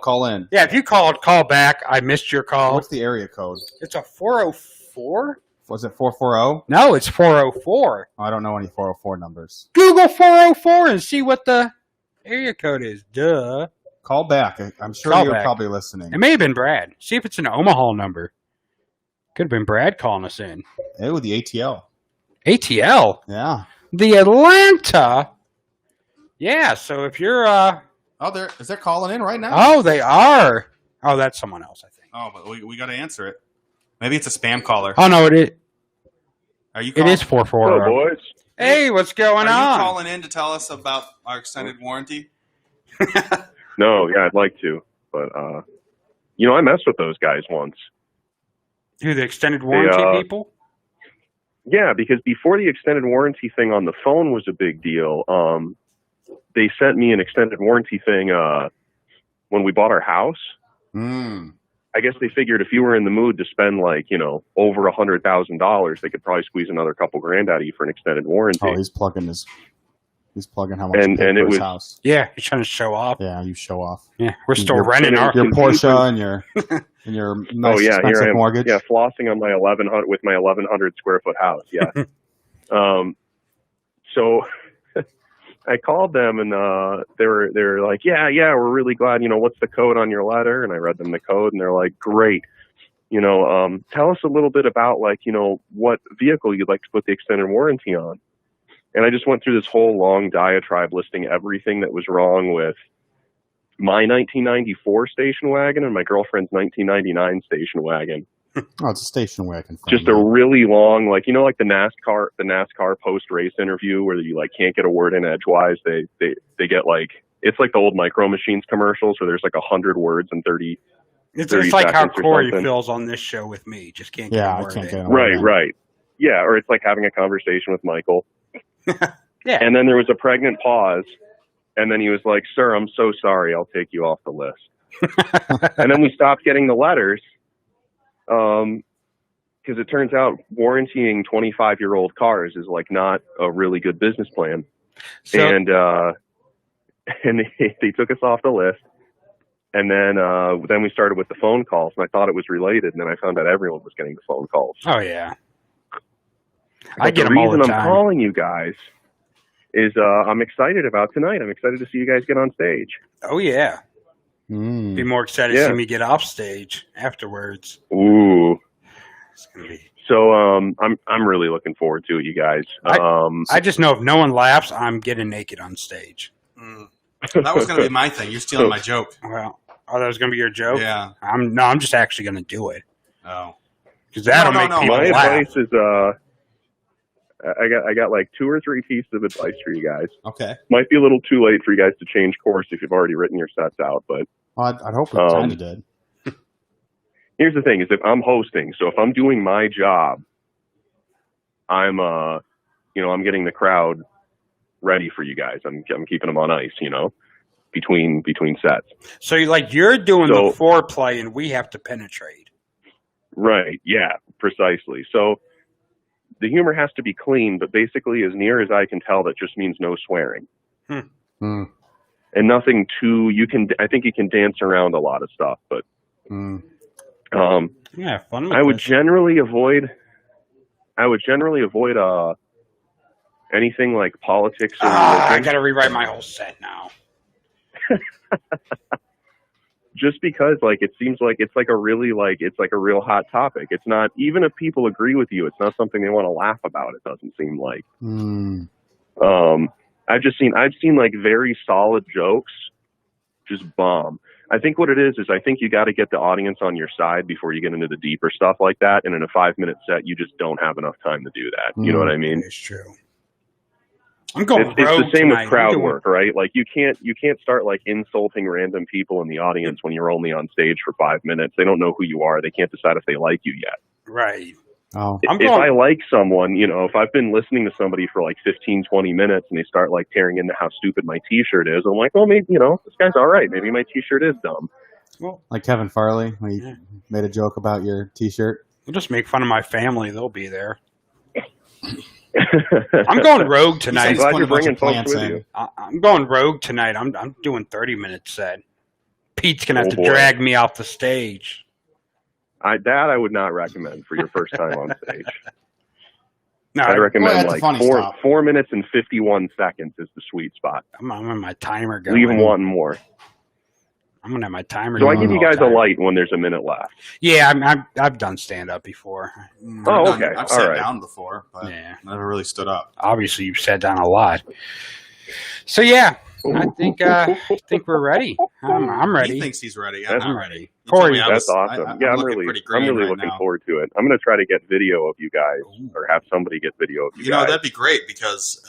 Call in. yeah, if you called, call back. I missed your call. What's the area code? It's a 404? Was it 440? No, it's 404. I don't know any 404 numbers. Google 404 and see what the area code is. Duh. Call back. I'm sure Call you're back. probably listening. It may have been Brad. See if it's an Omaha number. Could have been Brad calling us in. Oh, the ATL. ATL? Yeah. The Atlanta? Yeah, so if you're, Oh, they're calling in right now. oh, they are. Oh, that's someone else, I think. Oh, but we got to answer it. Maybe it's a spam caller. Oh, no, it Are you? is 440. boys. Hey, what's going Are on? you calling in to tell us about our extended warranty? No, yeah, I'd like to, but I messed with those guys once. Who, the extended warranty people? Yeah, because before the extended warranty thing on the phone was a big deal, they sent me an extended warranty thing when we bought our house. I guess they figured if you were in the mood to spend over $100,000, they could probably squeeze another couple grand out of you for an extended warranty. Oh, he's plugging how much And- he paid and for it his was- house. Yeah, he's trying to show off. Yeah, you show off. Yeah, we're still Your- renting our. Your Porsche and your nice Oh yeah, here expensive I am. mortgage. Yeah, flossing on my 1,100 square foot house. Yeah. So I called them and they were like, yeah, we're really glad. What's the code on your letter? And I read them the code and they're like, great. tell us a little bit about what vehicle you'd like to put the extended warranty on. And I just went through this whole long diatribe listing everything that was wrong with my 1994 station wagon and my girlfriend's 1999 station wagon. Oh, it's a station wagon. Just a really long, like the NASCAR post race interview where you can't get a word in edgewise. They get it's like the old Micro Machines commercials where there's 100 words in 30. It's 30 like how seconds or Corey something. feels on this show with me. Just can't get Yeah, a I word can't in. get a word in. Right. Yeah, or it's like having a conversation with Michael. Yeah. And then there was a pregnant pause, and then he was like, "Sir, I'm so sorry. I'll take you off the list." And then we stopped getting the letters, because it turns out warrantying 25-year-old cars is not a really good business plan. So, And they took us off the list. And then we started with the phone calls, and I thought it was related, and then I found out everyone was getting the phone calls. oh yeah, But I get the them all the reason I'm time. calling you guys is I'm excited about tonight. I'm excited to see you guys get on stage. Oh yeah, Mm. be more excited to Yeah. see me get off stage afterwards. Ooh. It's gonna be. So I'm really looking forward to it, you guys. I just know if no one laughs, I'm getting naked on stage. That was going to be my thing. You're stealing my joke. Well, that was gonna be your joke. Yeah. I'm just actually gonna do it Oh. because that'll No, make no, people my laugh. advice is I got 2 or 3 pieces of advice for you guys. Okay. Might be a little too late for you guys to change course if you've already written your sets out, but Well, I'd hope it kind of did. here's the thing: is if I'm hosting, so if I'm doing my job, I'm I'm getting the crowd ready for you guys. I'm keeping them on ice, between sets. So you're doing So- the foreplay and we have to penetrate. Right? Yeah, precisely. So the humor has to be clean, but basically, as near as I can tell, that just means no swearing Mm. and nothing too. I think you can dance around a lot of stuff, but Mm. Yeah, fun. With I would this. generally avoid anything like politics or I religion, got to rewrite my whole set now. just because it seems like it's a real hot topic. It's not, even if people agree with you, it's not something they want to laugh about. It doesn't seem like. Mm. I've seen very solid jokes just bomb. I think what it is I think you got to get the audience on your side before you get into the deeper stuff like that. And in a 5-minute set, you just don't have enough time to do that. You know what I mean? It's true. I'm going It's the rogue same tonight. with crowd I'm doing- work, right? You can't start insulting random people in the audience when you're only on stage for 5 minutes. They don't know who you are. They can't decide if they like you yet. Right. Oh. I'm If going. I like someone, if I've been listening to somebody for 15, 20 minutes and they start tearing into how stupid my t-shirt is, I'm like, well, maybe, this guy's all right. Maybe my t-shirt is dumb. Well, Like Kevin Farley when he Yeah. made a joke about your T-shirt. we'll just make fun of my family. They'll be there. I'm going rogue I'm tonight. He's glad putting you're a bunch bringing of folks plants with in. you. I'm going rogue tonight. I'm doing 30-minute set. Pete's gonna have to Oh, boy. drag me off the stage. I would not recommend for your first time on stage. No, I'd Well, recommend that's a funny stop. 4 minutes and 51 seconds is the sweet spot. I'm in my timer going. Leave them wanting more. I'm gonna have my timer. So I going give you all guys the a time. light when there's a minute left. Yeah, I've done stand up before. Oh, okay. I've All sat right. down before, but Yeah. never really stood up. Obviously, you've sat down a lot. So yeah, I think we're ready. I'm ready. He thinks he's ready. I'm That's- not ready. You Corey, told me I That's was- awesome. I'm Yeah, I'm looking really pretty green right looking now. forward to it. I'm going to try to get video of you guys, or have somebody get video of you You know, guys. that'd be great because,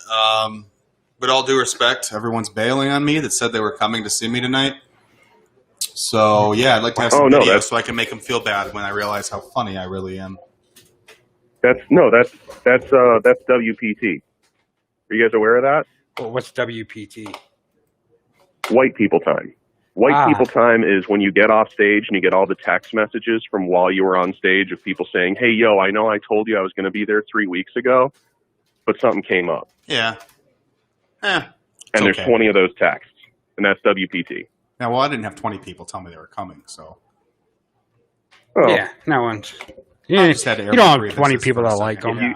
with all due respect, everyone's bailing on me that said they were coming to see me tonight. So, yeah, I'd like to have some Oh, no, video that's- so I can make them feel bad when I realize how funny I really am. That's WPT. Are you guys aware of that? Well, what's WPT? White people time. White Ah. people time is when you get off stage and you get all the text messages from while you were on stage of people saying, "Hey, yo, I know I told you I was going to be there 3 weeks ago, but something came up." Yeah. And It's there's okay. 20 of those texts, and that's WPT. Yeah, well, I didn't have 20 people tell me they were coming, so. Oh, Yeah, no one's. I Yeah, just had to you air don't my have grievances 20 people for a that like second. them.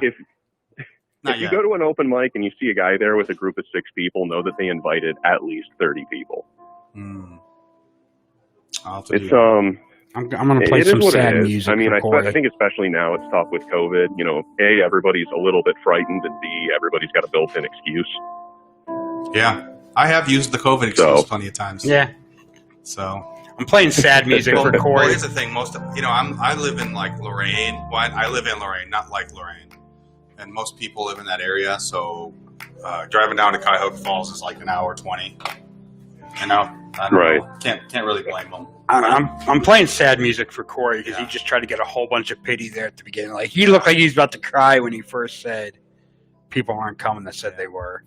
Not If you yet. go to an open mic and you see a guy there with a group of 6 people, know that they invited at least 30 people. I'll have to do It's that. I'm going to play It some is what sad it is. music I mean, for Corey. I think especially now it's tough with COVID. You know, A, everybody's a little bit frightened, and B, everybody's got a built-in excuse. Yeah, I have used the COVID excuse plenty of times. Yeah. So I'm playing sad music for well, Corey. here's the thing: I live in like Lorain. Well, I live in Lorain, not like Lorain, and most people live in that area. So driving down to Cuyahoga Falls is like an hour 20. You know, I don't Right. know. Can't really blame them. I'm playing sad music for Corey because he just tried to get a whole bunch of pity there at the beginning. Like he looked like he was about to cry when he first said people aren't coming that said they were.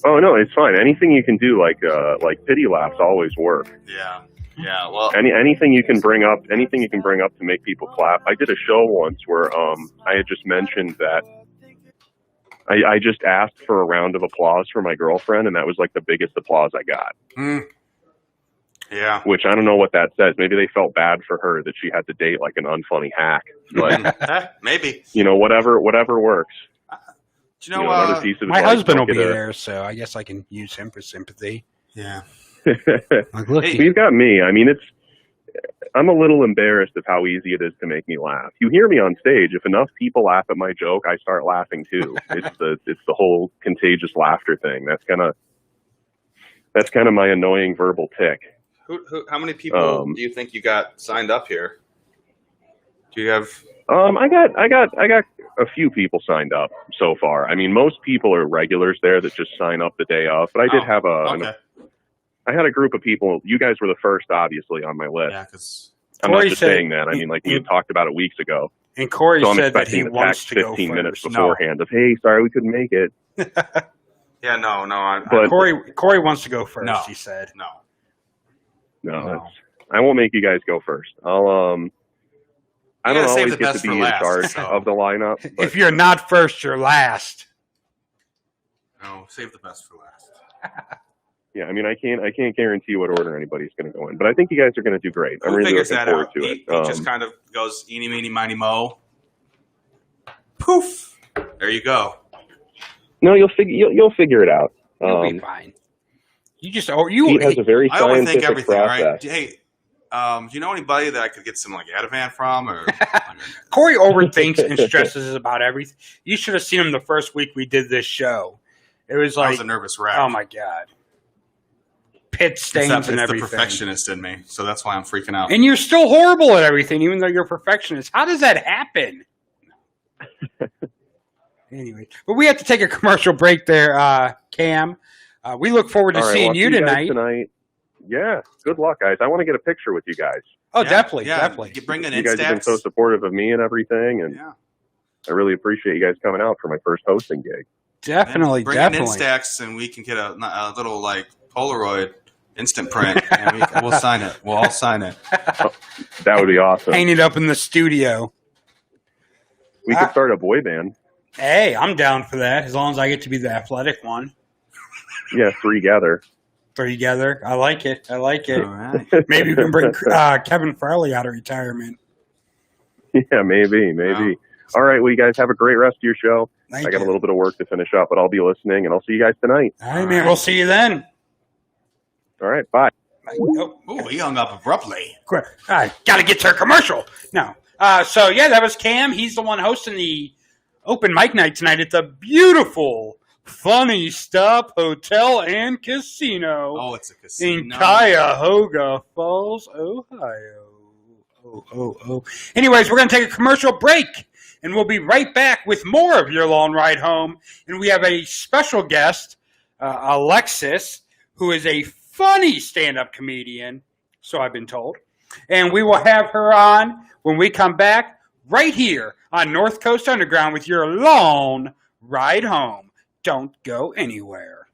Oh no, it's fine. Anything you can do, like pity laughs, always work. Yeah. Yeah. Well. Anything you can bring up to make people clap. I did a show once where I had just mentioned that I just asked for a round of applause for my girlfriend, and that was like the biggest applause I got. Yeah. Which I don't know what that says. Maybe they felt bad for her that she had to date like an unfunny hack. But Maybe. you know, whatever works. Do you know, another piece of My advice, husband will don't be get a- there, so I guess I can use him for sympathy. Yeah. Like, look, He's got me. I mean, I'm a little embarrassed of how easy it is to make me laugh. You hear me on stage. If enough people laugh at my joke, I start laughing too. It's the whole contagious laughter thing. That's kind of my annoying verbal tick. How many people do you think you got signed up here? Do you have? I got a few people signed up so far. I mean, most people are regulars there that just sign up the day of. But I did have I had a group of people. You guys were the first, obviously, on my list. Yeah, because I'm not just saying that. I mean, like we had talked about it weeks ago. And Corey So I'm said that he expecting the wants text to go 15 minutes first. beforehand of, hey, sorry we couldn't make it. Yeah, no. But Corey wants to go first. No. He said. no, I won't make you guys go first. I don't gotta save always the get to best be for in last, charge so. of the lineup. But If you're not first, you're last. No, save the best for last. yeah, I mean, I can't guarantee what order anybody's going to go in, but I think you guys are going to do great. I'm Who really figures looking that forward out? to He it. just kind of goes eeny, meeny, miny, mo. Poof. There you go. No, you'll figure it out. You'll be fine. You just Pete has a very I overthink scientific everything. All right. process. Hey, do you know anybody that I could get some like Ativan from? Or Corey overthinks and stresses about everything. You should have seen him the first week we did this show. It was I like, was a nervous wreck. oh my god, pit stains It's and the everything. perfectionist in me, so that's why I'm freaking out. And you're still horrible at everything, even though you're a perfectionist. How does that happen? Anyway, but we have to take a commercial break there, Cam. We look forward to All right, seeing well, you see guys tonight. Yeah, good luck, guys. I want to get a picture with you guys. Oh, Yeah, definitely, yeah. definitely. You bring in You guys have been Instax. so supportive of me and everything, and Yeah. I really appreciate you guys coming out for my first hosting gig. Definitely, Bring definitely. in Instax, and we can get a little like Polaroid instant print, and we'll sign it. We'll all sign it. That would be awesome. Hang it up in the studio. We could start a boy band. Hey, I'm down for that, as long as I get to be the athletic one. Yeah, three together. Three together. I like it. I like it. All right. Maybe we can bring Kevin Farley out of retirement. Yeah, maybe. Wow. All right, well, you guys have a great rest of your show. Thank I got you. a little bit of work to finish up, but I'll be listening, and I'll see you guys tonight. All right, man. We'll see you then. All right, bye. Oh, Ooh, he hung up abruptly. quick. Got to get to a commercial. No. So, yeah, that was Cam. He's the one hosting the open mic night tonight at the beautiful Funny Stop Hotel and Casino Oh, it's a casino. in Cuyahoga Falls, Ohio. Oh. Anyways, we're going to take a commercial break, and we'll be right back with more of Your Long Ride Home. And we have a special guest, Alexis, who is a funny stand-up comedian, so I've been told. And we will have her on when we come back right here on North Coast Underground with Your Long Ride Home. Don't go anywhere.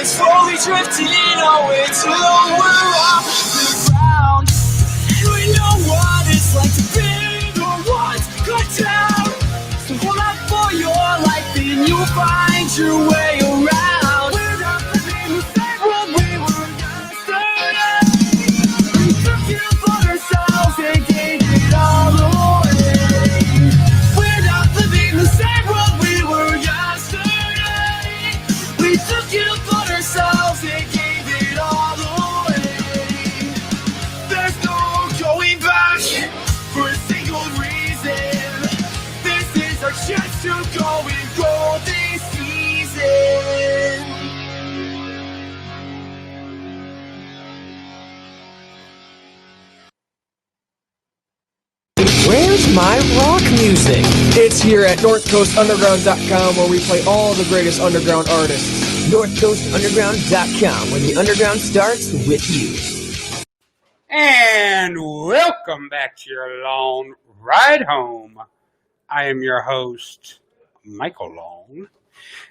is slowly drifting away till we're off the ground. And we know what it's like to be the ones cut down. So hold on for your life and you'll find your way around. We're not living the same world we were yesterday. We took it upon ourselves and gave it all away. We're not living the same world we were yesterday. We took it upon ourselves and gave it all away. There's no going back for a single reason. This is our chance to go and grow this season. Where's my rock music? It's here at NorthCoastUnderground.com where we play all the greatest underground artists. NorthCoastUnderground.com, where the underground starts with you. And welcome back to your long ride home. I am your host, Michael Long.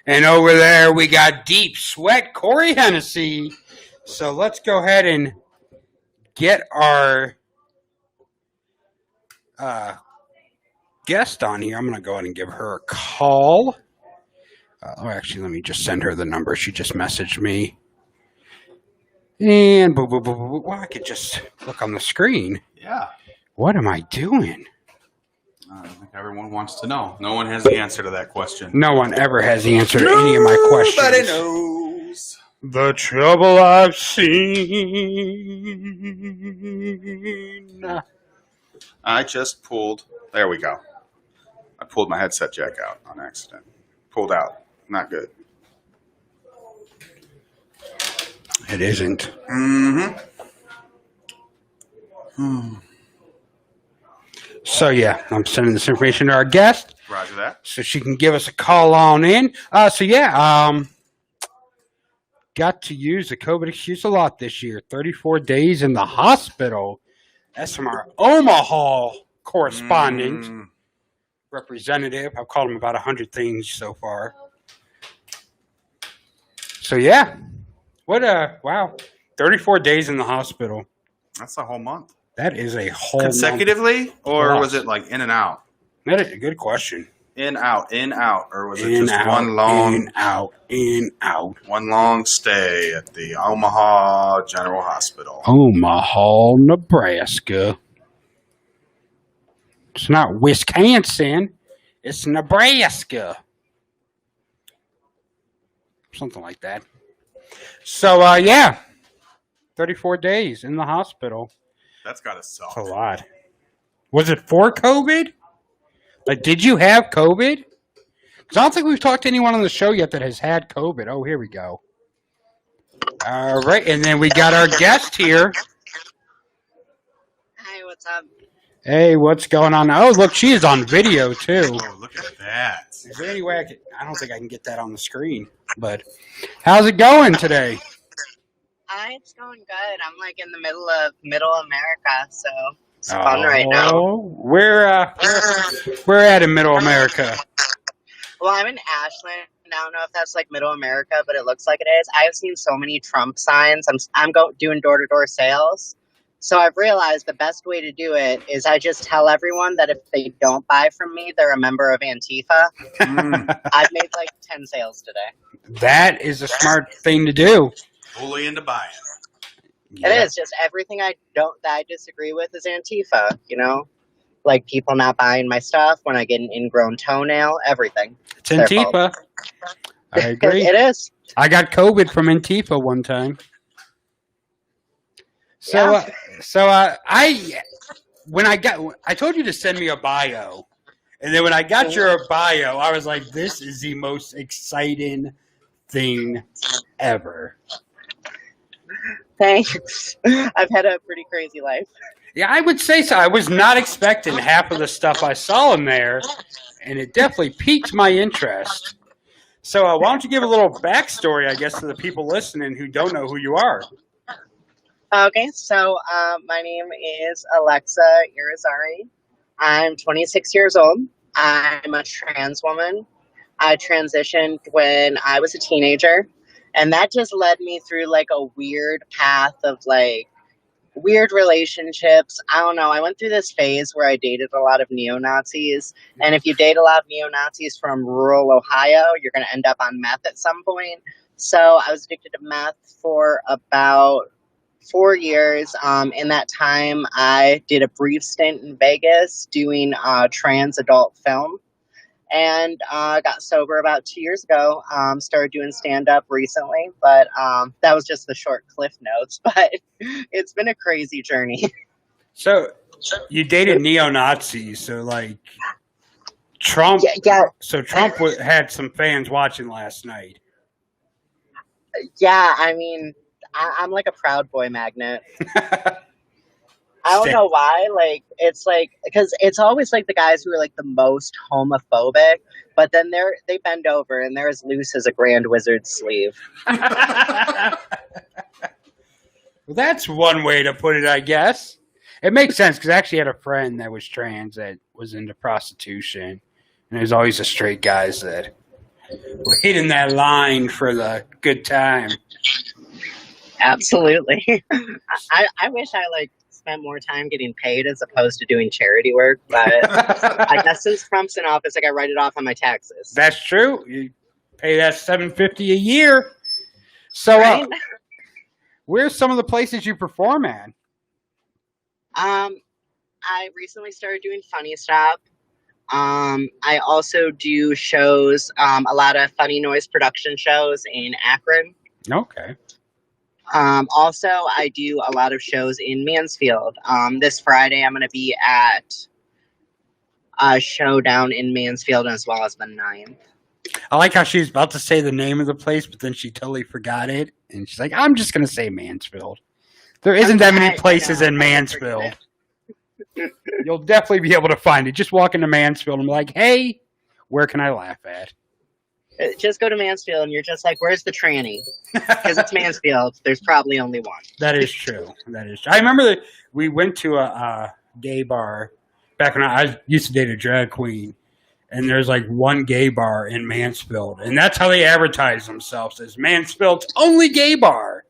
And over there we got Deep Sweat Corey Hennessy. So let's go ahead and get our guest on here. I'm going to go ahead and give her a call. Actually, let me just send her the number. She just messaged me. And well, I could just look on the screen. Yeah. What am I doing? I think everyone wants to know. No one has the answer to that question. No one ever has the answer to any of my questions. Nobody knows. The trouble I've seen. I just pulled. There we go. I pulled my headset jack out on accident. Pulled out. Not good. It isn't. Mm-hmm. So yeah, I'm sending this information to our guest Roger that. so she can give us a call on in. Got to use the COVID excuse a lot this year. 34 days in the hospital. That's from our Omaha correspondent, representative. I've called him about 100 things so far. So yeah, wow, 34 days in the hospital. That's a whole month. That is a whole Consecutively, month. or was it like in and out? That is a good question. In, out, or was it In, just out, one long, in, out. one long stay at the Omaha General Hospital? Omaha, Nebraska. It's not Wisconsin. It's Nebraska. Something like that. So, 34 days in the hospital. That's gotta suck. That's a lot. Was it for COVID? Like, did you have COVID? Because I don't think we've talked to anyone on the show yet that has had COVID. Oh, here we go. All right, and then we got our guest here. Hi, what's up? Hey, what's going on? Oh, look, she is on video, too. Oh, look at that. Is there any way I don't think I can get that on the screen, but how's it going today? It's going good. I'm like in the middle of Middle America, so it's fun right now. We're at in Middle America. Well, I'm in Ashland. I don't know if that's like Middle America, but it looks like it is. I've seen so many Trump signs. I'm doing door-to-door sales. So I've realized the best way to do it is I just tell everyone that if they don't buy from me, they're a member of Antifa. I've made like 10 sales today. That is a smart thing to do. Fully into buying. Yeah. It is just everything that I disagree with is Antifa, you know? Like people not buying my stuff when I get an ingrown toenail, everything. It's Antifa. I agree. It is. I got COVID from Antifa one time. So, I told you to send me a bio, and then when I got your bio, I was like, "This is the most exciting thing ever." Thanks. I've had a pretty crazy life. Yeah, I would say so. I was not expecting half of the stuff I saw in there, and it definitely piqued my interest. So, why don't you give a little backstory, I guess, to the people listening who don't know who you are? Okay, so my name is Alexa Irizarry. I'm 26 years old. I'm a trans woman. I transitioned when I was a teenager, And that just led me through like a weird path of like weird relationships. I don't know. I went through this phase where I dated a lot of neo-Nazis. And if you date a lot of neo-Nazis from rural Ohio, you're going to end up on meth at some point. So I was addicted to meth for about 4 years. In that time, I did a brief stint in Vegas doing trans adult film. And got sober about 2 years ago. Started doing stand-up recently, but that was just the short cliff notes. But it's been a crazy journey. So you dated neo-Nazis, so like Trump. Yeah. So Trump had some fans watching last night. Yeah, I mean, I'm like a Proud Boy magnet. I don't know why. Like, it's like, because it's always like the guys who are like the most homophobic, but then they bend over and they're as loose as a Grand Wizard's sleeve. Well, that's one way to put it, I guess. It makes sense because I actually had a friend that was trans that was into prostitution, and there's always the straight guys that were hitting that line for the good time. Absolutely. I wish I like spent more time getting paid as opposed to doing charity work, but I guess since Trump's in office, I got to write it off on my taxes. That's true. You pay that $750 a year. So, Right? where's some of the places you perform at? I recently started doing Funny Stop. I also do shows, a lot of funny noise production shows in Akron. Okay. Also, I do a lot of shows in Mansfield. This Friday, I'm going to be at a show down in Mansfield as well as the 9th. I like how she was about to say the name of the place, but then she totally forgot it. And she's like, I'm just going to say Mansfield. There isn't that many places in Mansfield. You'll definitely be able to find it. Just walk into Mansfield and be like, hey, where can I laugh at? Just go to Mansfield and you're just like, where's the tranny? Because it's Mansfield. There's probably only one. That is true. That is true. I remember that we went to a gay bar back when I used to date a drag queen. And there's like one gay bar in Mansfield. And that's how they advertise themselves, as Mansfield's only gay bar.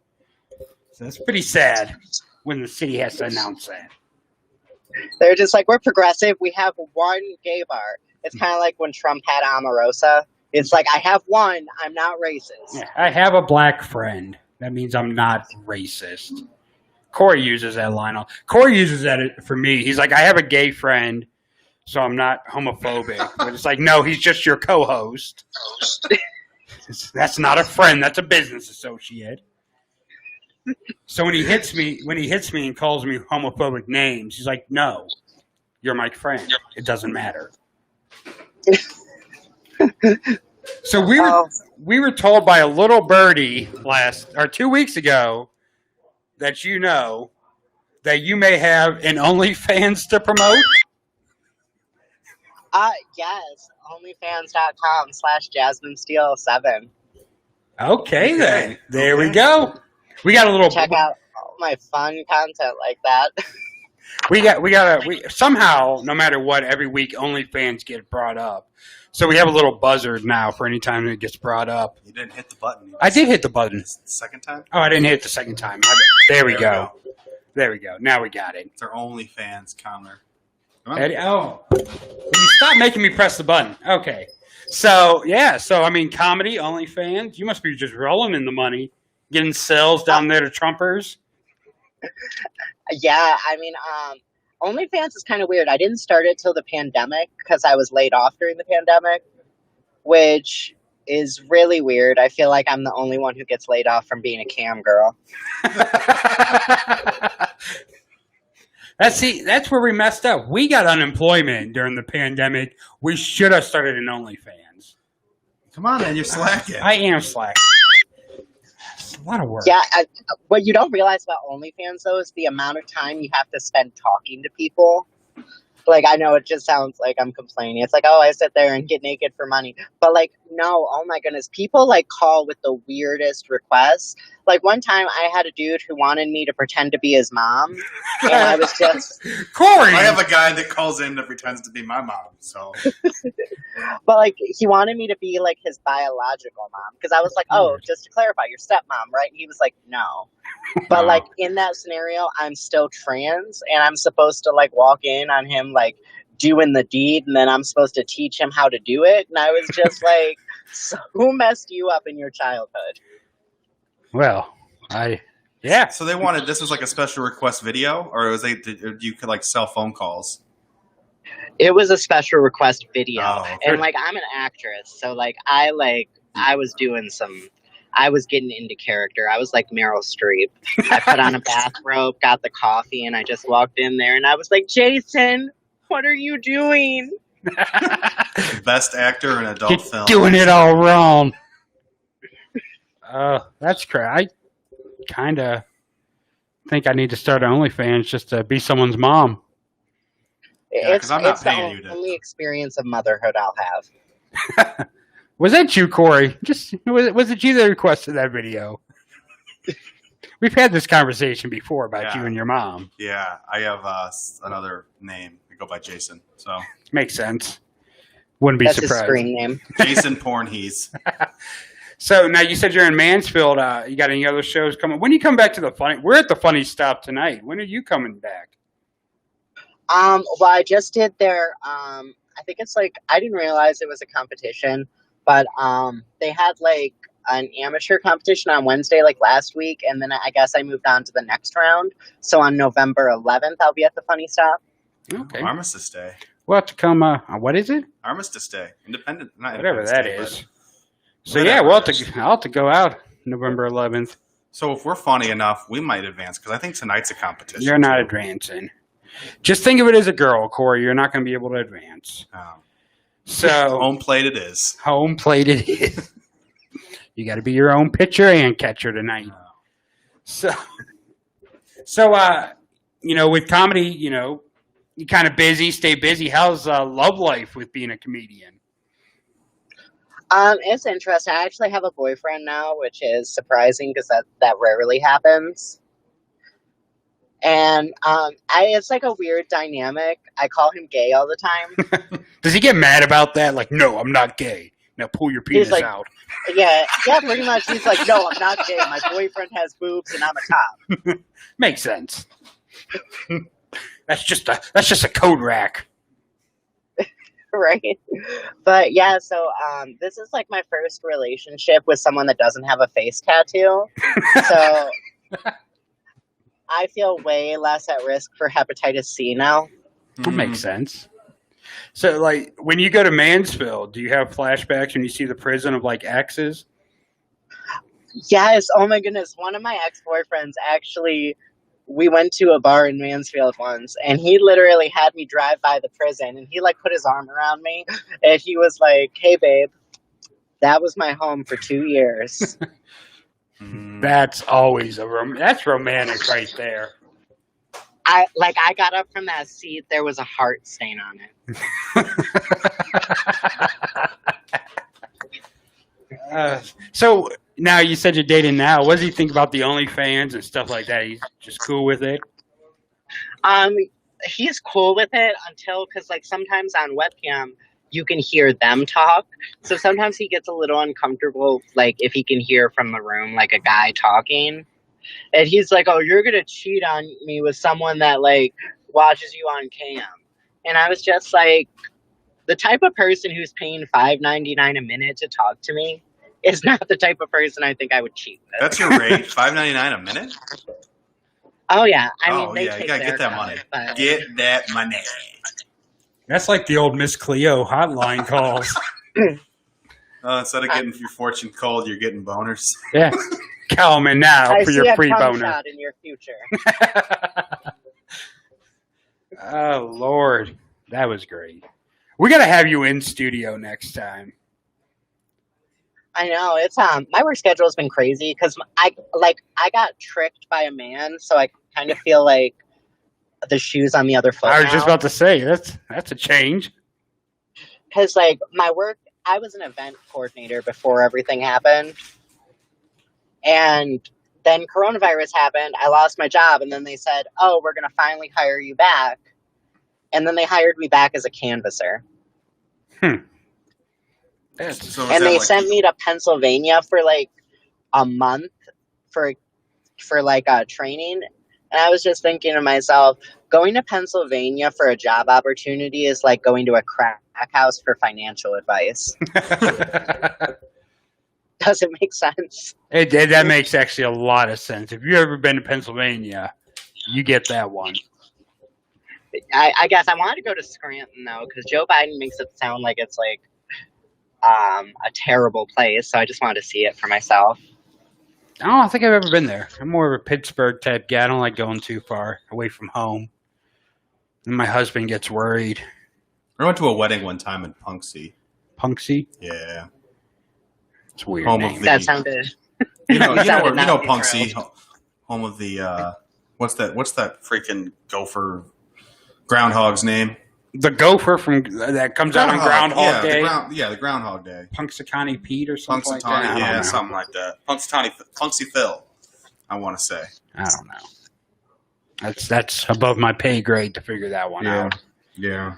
So that's pretty sad when the city has to announce that. They're just like, we're progressive. We have one gay bar. It's kind of like when Trump had Omarosa. It's like, I have one. I'm not racist. Yeah, I have a black friend. That means I'm not racist. Corey uses that line. Corey uses that for me. He's like, I have a gay friend, so I'm not homophobic. But it's like, no, he's just your co-host. That's not a friend. That's a business associate. So when he hits me and calls me homophobic names, he's like, no, you're my friend. It doesn't matter. So we were told by a little birdie 2 weeks ago that you know that you may have an OnlyFans to promote. Yes. OnlyFans.com/JasmineSteele7. Okay, then. There we go. We got a little. Check out all my fun content like that. We somehow, no matter what, every week OnlyFans get brought up. So we have a little buzzard now for any time it gets brought up. You didn't hit the button. I did hit the button. The second time? Oh, I didn't hit it the second time. There we go. There we go. Now we got it. It's our OnlyFans counter. Eddie, you stop making me press the button. Okay. So, yeah. So, I mean, comedy, OnlyFans, you must be just rolling in the money, getting sales down there to Trumpers. Yeah, I mean, OnlyFans is kind of weird. I didn't start it till the pandemic because I was laid off during the pandemic, which is really weird. I feel like I'm the only one who gets laid off from being a cam girl. That's where we messed up. We got unemployment during the pandemic. We should have started an OnlyFans. Come on, man, you're slacking. I am slacking. It's a lot of work. Yeah, what you don't realize about OnlyFans, though, is the amount of time you have to spend talking to people. Like, I know it just sounds like I'm complaining. It's like, oh, I sit there and get naked for money. But, like, no, oh my goodness. People, like, call with the weirdest requests. Like one time I had a dude who wanted me to pretend to be his mom, and I was just Corey. I have a guy that calls in that pretends to be my mom. So, but like he wanted me to be like his biological mom because I was like, oh, just to clarify, your stepmom, right? And he was like, no. But like in that scenario, I'm still trans, and I'm supposed to like walk in on him like doing the deed, and then I'm supposed to teach him how to do it. And I was just like, so who messed you up in your childhood? Well, yeah. So they wanted this was like a special request video, or was you could like sell phone calls? It was a special request video, Oh, okay. and like I'm an actress, so like I was getting into character. I was like Meryl Streep. I put on a bathrobe, got the coffee, and I just walked in there, and I was like, Jason, what are you doing? Best actor in adult film. Doing it all wrong. That's crazy. I kind of think I need to start OnlyFans just to be someone's mom. Yeah, 'cause I'm not it's paying you the to- only experience of motherhood I'll have. Was that you, Corey? Was it you that requested that video? We've had this conversation before about you and your mom. Yeah, I have another name. I go by Jason. So Makes sense. Wouldn't be That's his surprised. screen name. Jason Pornhees. So now you said you're in Mansfield. You got any other shows coming? When do you come back to the funny? We're at the Funny Stop tonight. When are you coming back? Well, I just did their. I think it's like I didn't realize it was a competition, but they had like an amateur competition on Wednesday, like last week, and then I guess I moved on to the next round. So on November 11th, I'll be at the Funny Stop. Okay. Armistice Day. We'll have to come. What is it? Armistice Day. Independent. Not Whatever Independence that Day, is. but So whatever yeah, it I'll have to go out November 11th. So if we're funny enough, we might advance because I think tonight's a competition. You're not too. advancing. Just think of it as a girl, Corey. You're not going to be able to advance. Oh. So Home plate it is. home plate it is. You got to be your own pitcher and catcher tonight. So with comedy, you're kind of busy, stay busy. How's love life with being a comedian? It's interesting. I actually have a boyfriend now, which is surprising because that rarely happens. And it's like a weird dynamic. I call him gay all the time. Does he get mad about that? Like, no, I'm not gay. Now pull your penis like- out. Yeah, pretty much. He's like, no, I'm not gay. My boyfriend has boobs and I'm a top. Makes sense. That's just a code rack. Right? But yeah, so this is like my first relationship with someone that doesn't have a face tattoo. So I feel way less at risk for hepatitis C now. That makes sense. So, like, when you go to Mansfield, do you have flashbacks when you see the prison of, like, exes? Yes, oh my goodness. One of my ex-boyfriends actually, we went to a bar in Mansfield once, and he literally had me drive by the prison, and he, like, put his arm around me, and he was like, hey, babe, that was my home for 2 years. That's always that's romantic right there. I got up from that seat, there was a heart stain on it. So now you said you're dating now. What does he think about the OnlyFans and stuff like that? He's just cool with it? He's cool with it because like sometimes on webcam you can hear them talk. So sometimes he gets a little uncomfortable, like if he can hear from the room like a guy talking. And he's like, oh, you're going to cheat on me with someone that like watches you on cam. And I was just like, the type of person who's paying $5.99 a minute to talk to me is not the type of person I think I would cheat with. That's your rate? $5.99 a minute? Oh yeah, I mean they you take gotta their get that cut, money. but- Get that money. That's like the old Miss Cleo hotline calls. Instead of getting your fortune cold, you're getting boners. Yeah. Call me now I for see your a free cum boner. shot in your future. Oh, Lord. That was great. We got to have you in studio next time. I know it's my work schedule has been crazy because I got tricked by a man, so I kind of feel like the shoe's on the other foot. I was just about to say, that's a change. Because like my work, I was an event coordinator before everything happened, and then coronavirus happened. I lost my job, and then they said, "Oh, we're going to finally hire you back." And then they hired me back as a canvasser. So And they sent me to Pennsylvania for like a month for like training. And I was just thinking to myself, going to Pennsylvania for a job opportunity is like going to a crack house for financial advice. Does it make sense? That makes actually a lot of sense. If you've ever been to Pennsylvania, you get that one. I guess I wanted to go to Scranton though, because Joe Biden makes it sound like it's like a terrible place. So I just wanted to see it for myself. I don't think I've ever been there. I'm more of a Pittsburgh type guy. I don't like going too far away from home. And my husband gets worried. I went to a wedding one time in Punxsutawney. Punxsutawney? Yeah. It's weird. Home name. of the, That sounded. you know sounded not Punxsutawney, home of the what's that freaking gopher groundhog's name? The gopher from that comes out on Groundhog Day. The Groundhog Day. Punxsutawney Pete or something like Punxsutawney, that. yeah, something like that. Punxsy Phil, I want to say. I don't know. That's above my pay grade to figure that one out. Yeah.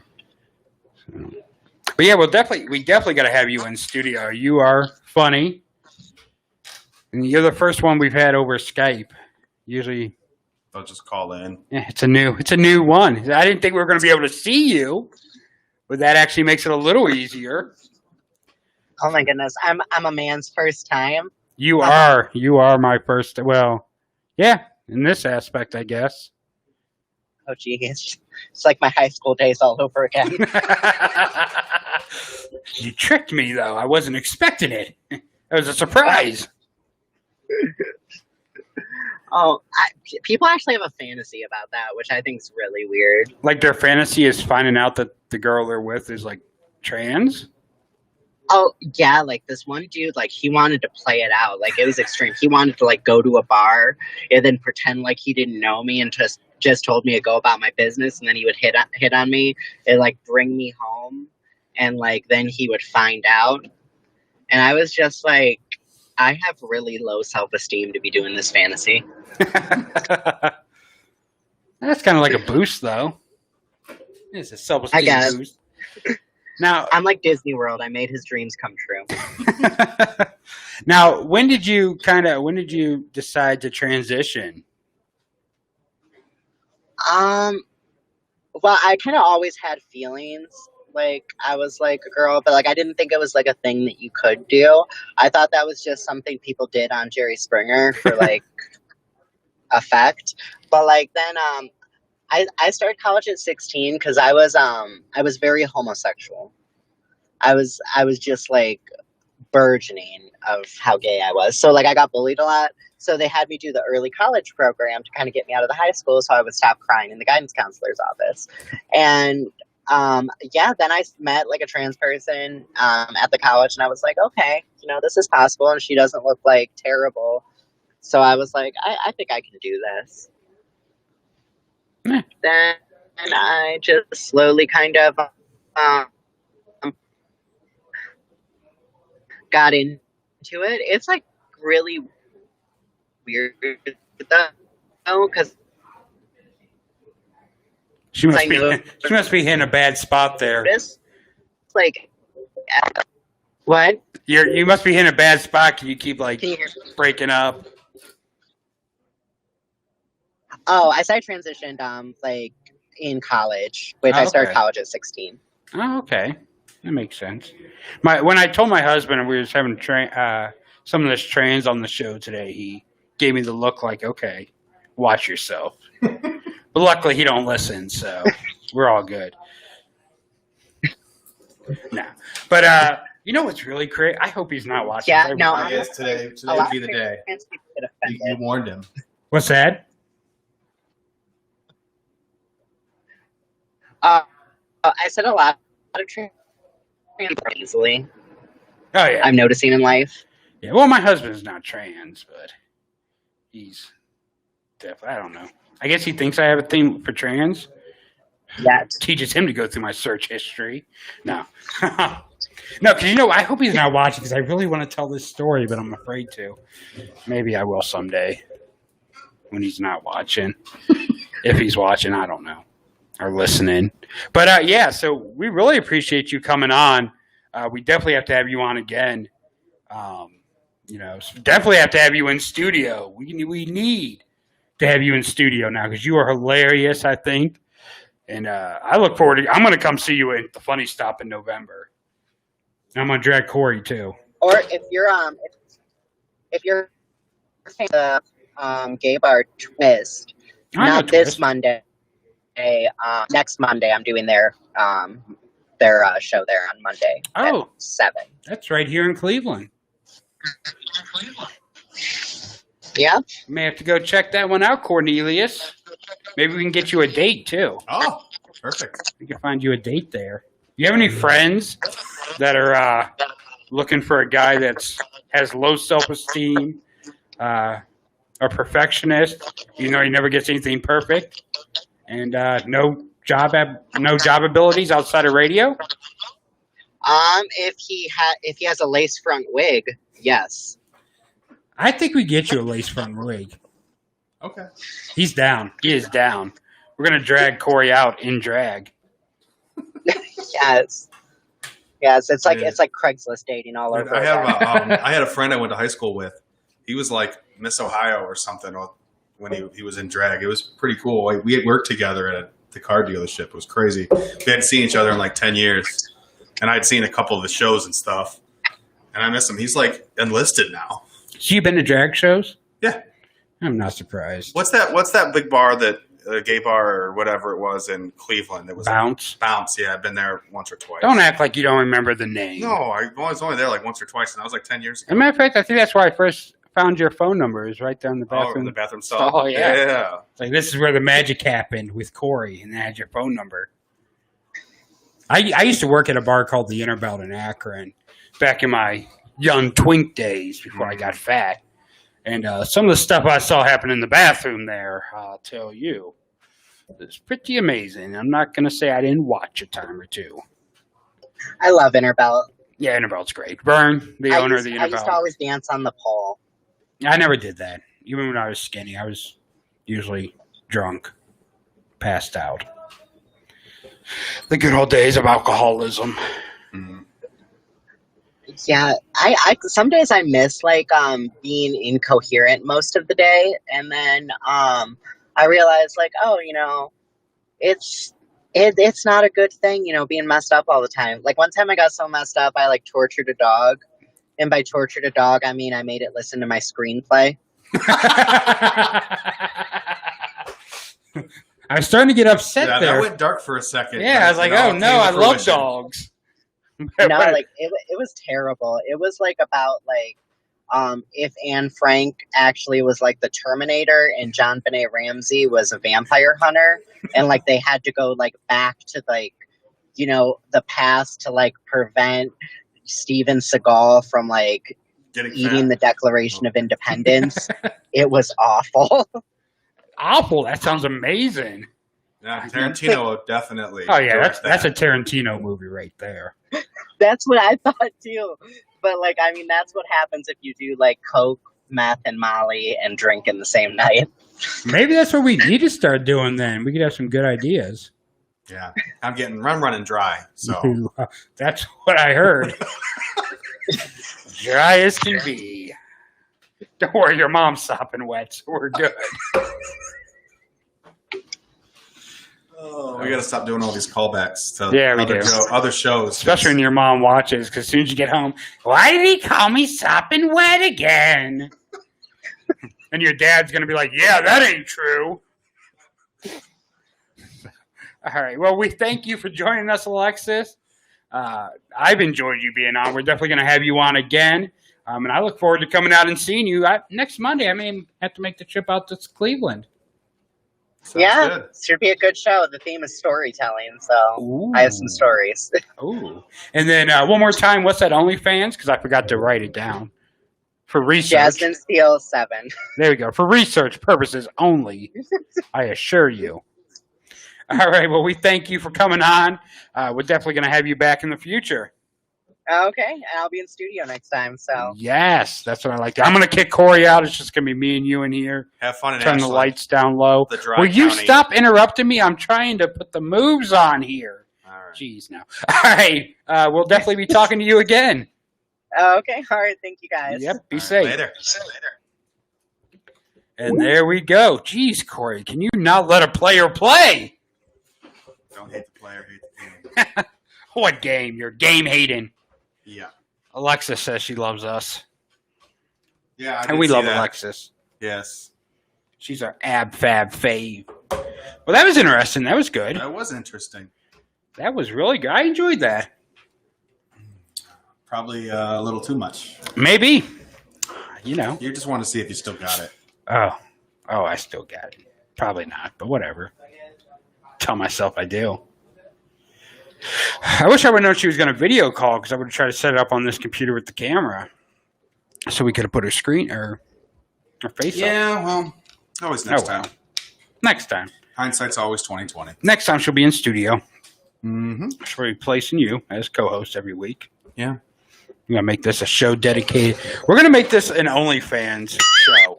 But yeah, we definitely got to have you in studio. You are funny, and you're the first one we've had over Skype. Usually, They'll just call in. yeah, it's a new one. I didn't think we were going to be able to see you, but that actually makes it a little easier. Oh my goodness, I'm a man's first time. You are my first. Well, yeah, in this aspect, I guess. Oh geez, it's like my high school days all over again. You tricked me, though. I wasn't expecting it. It was a surprise. Oh, people actually have a fantasy about that, which I think is really weird. Like their fantasy is finding out that the girl they're with is like trans. Oh yeah, like this one dude, like he wanted to play it out, like it was extreme. He wanted to like go to a bar and then pretend like he didn't know me and just told me to go about my business, and then he would hit on me and like bring me home, and like then he would find out, and I was just like, I have really low self-esteem to be doing this fantasy. That's kind of like a boost, though. It's a self-esteem I guess. boost. Now, I'm like Disney World. I made his dreams come true. now, when did you decide to transition? Well, I kind of always had feelings. Like, I was like a girl, but like I didn't think it was like a thing that you could do. I thought that was just something people did on Jerry Springer for like effect. But like then I started college at 16 because I was very homosexual. I was just like burgeoning of how gay I was. So like I got bullied a lot. So they had me do the early college program to kind of get me out of the high school so I would stop crying in the guidance counselor's office. And then I met like a trans person at the college, and I was like, okay, this is possible, and she doesn't look like terrible. So I was like, I think I can do this. Then I just slowly kind of got into it. It's like really weird though, because She must be hitting a bad spot there. it's like what? You must be hitting a bad spot. Can you keep like Can you hear? breaking up? Oh, I started transitioned like in college, which I started Okay. college at 16. Oh, okay, that makes sense. When I told my husband we was having some of this trans on the show today, he gave me the look like, okay, watch yourself. But luckily, he don't listen, so we're all good. No, but you know what's really great? I hope he's not watching. Yeah, this. no, I guess today a lot would be of the day. trans people get You offended. warned him. What's that? I said a lot of trans people easily. Oh yeah, I'm noticing in life. yeah. Well, my husband's not trans, but he's definitely. I don't know. I guess he thinks I have a thing for trans. Yet. Teaches him to go through my search history. No. No, because I hope he's not watching because I really want to tell this story, but I'm afraid to. Maybe I will someday. when he's not watching. If he's watching, I don't know, or listening. But yeah, so we really appreciate you coming on. We definitely have to have you on again. So definitely have to have you in studio. We need to have you in studio now because you are hilarious, I think. And I look forward to. I'm going to come see you at the Funny Stop in November. I'm going to drag Corey too. Or if you're the gay bar Twist, not this Monday. Next Monday, I'm doing their show there on Monday. Oh, at 7. That's right here in Cleveland. Yeah. May have to go check that one out, Cornelius. Maybe we can get you a date too. Oh, perfect. We can find you a date there. You have any friends that are looking for a guy has low self-esteem, a perfectionist? You never gets anything perfect, and no job abilities outside of radio. If he has a lace front wig, yes. I think we get you a lace front wig. Okay. He's down. He is down. We're gonna drag Corey out in drag. Yes. It's like Craigslist dating all over. I had a friend I went to high school with. He was like Miss Ohio or something when he was in drag. It was pretty cool. Like, we had worked together at the car dealership. It was crazy. We hadn't seen each other in like 10 years, and I'd seen a couple of the shows and stuff. And I miss him. He's like enlisted now. So you've been to drag shows? Yeah. I'm not surprised. What's that big bar gay bar or whatever it was in Cleveland? It was Bounce. Bounce. Yeah, I've been there once or twice. Don't act like you don't remember the name. No, I was only there like once or twice, and that was like 10 years ago. As a matter of fact, I think that's where I first found your phone number. Is right there in the bathroom. Oh, in the bathroom stall. Oh, yeah. Yeah. It's like, this is where the magic happened with Corey, and I had your phone number. I used to work at a bar called the Interbelt in Akron back in my young twink days before I got fat. And some of the stuff I saw happen in the bathroom there, I'll tell you, it's pretty amazing. I'm not going to say I didn't watch a time or two. I love Interbelt. Yeah, Interbelt's great. Vern, the owner of the Interbelt. I used to always dance on the pole. I never did that. Even when I was skinny, I was usually drunk, passed out. The good old days of alcoholism. Mm-hmm. Yeah, I some days I miss being incoherent most of the day, and then I realize it's not a good thing, being messed up all the time. Like one time I got so messed up I tortured a dog, and by tortured a dog I mean I made it listen to my screenplay. I was starting to get upset there. That went dark for a second. Yeah, I was like, oh no, I love dogs. No, it was terrible. It was about if Anne Frank actually was the Terminator and John Benet Ramsey was a vampire hunter, and they had to go back to the past to prevent Steven Seagal from eating the Declaration of Independence. It was awful. Awful. That sounds amazing. Yeah, Tarantino definitely. Oh yeah, that's a Tarantino movie right there. That's what I thought too. But that's what happens if you do coke, meth, and Molly and drink in the same night. Maybe that's what we need to start doing then. We could have some good ideas. Yeah, I'm running dry. So that's what I heard. Dry as can be. Don't worry, your mom's sopping wet, so we're good. Oh, we got to stop doing all these callbacks to other shows. Especially when your mom watches, because as soon as you get home, why did he call me sopping wet again? And your dad's going to be like, yeah, that ain't true. All right. Well, we thank you for joining us, Alexis. I've enjoyed you being on. We're definitely going to have you on again. And I look forward to coming out and seeing you next Monday. I may have to make the trip out to Cleveland. Sounds good. Should be a good show. The theme is storytelling, so ooh. I have some stories. Ooh. And then one more time, what's that OnlyFans? Because I forgot to write it down. For research. Jasmine Steele 7. There we go. For research purposes only, I assure you. All right. Well, we thank you for coming on. We're definitely going to have you back in the future. Okay, and I'll be in studio next time. So Yes, that's what I like. I'm going to kick Corey out. It's just going to be me and you in here. Have fun in Turn the Ashland. lights down low. The dry Will you county. stop interrupting me? I'm trying to put the moves on here. All right. Jeez, now. All right. We'll definitely be talking to you again. okay, all right, thank you guys. Yep. Be All right, safe. Later. And there we go. Jeez, Corey, can you not let a player play? Don't hate the player, hate the game. What game? You're game hating. Yeah. Alexa says she loves us. Yeah. I And did we see love that. Alexis. Yes. She's our ab fab fave. Well, that was interesting. That was good. That was interesting. That was really good. I enjoyed that. Probably a little too much. Maybe. You know. You just want to see if you still got it. Oh, I still got it. Probably not, but whatever. Tell myself I do. I wish I would have known she was going to video call because I would have tried to set it up on this computer with the camera, so we could have put her screen or her face up. Yeah, well, always next time. Next time. Hindsight's always 20/20. Next time she'll be in studio. Mm-hmm. She'll be placing you as co-host every week. Yeah. We're gonna make this a show dedicated. We're gonna make this an OnlyFans show.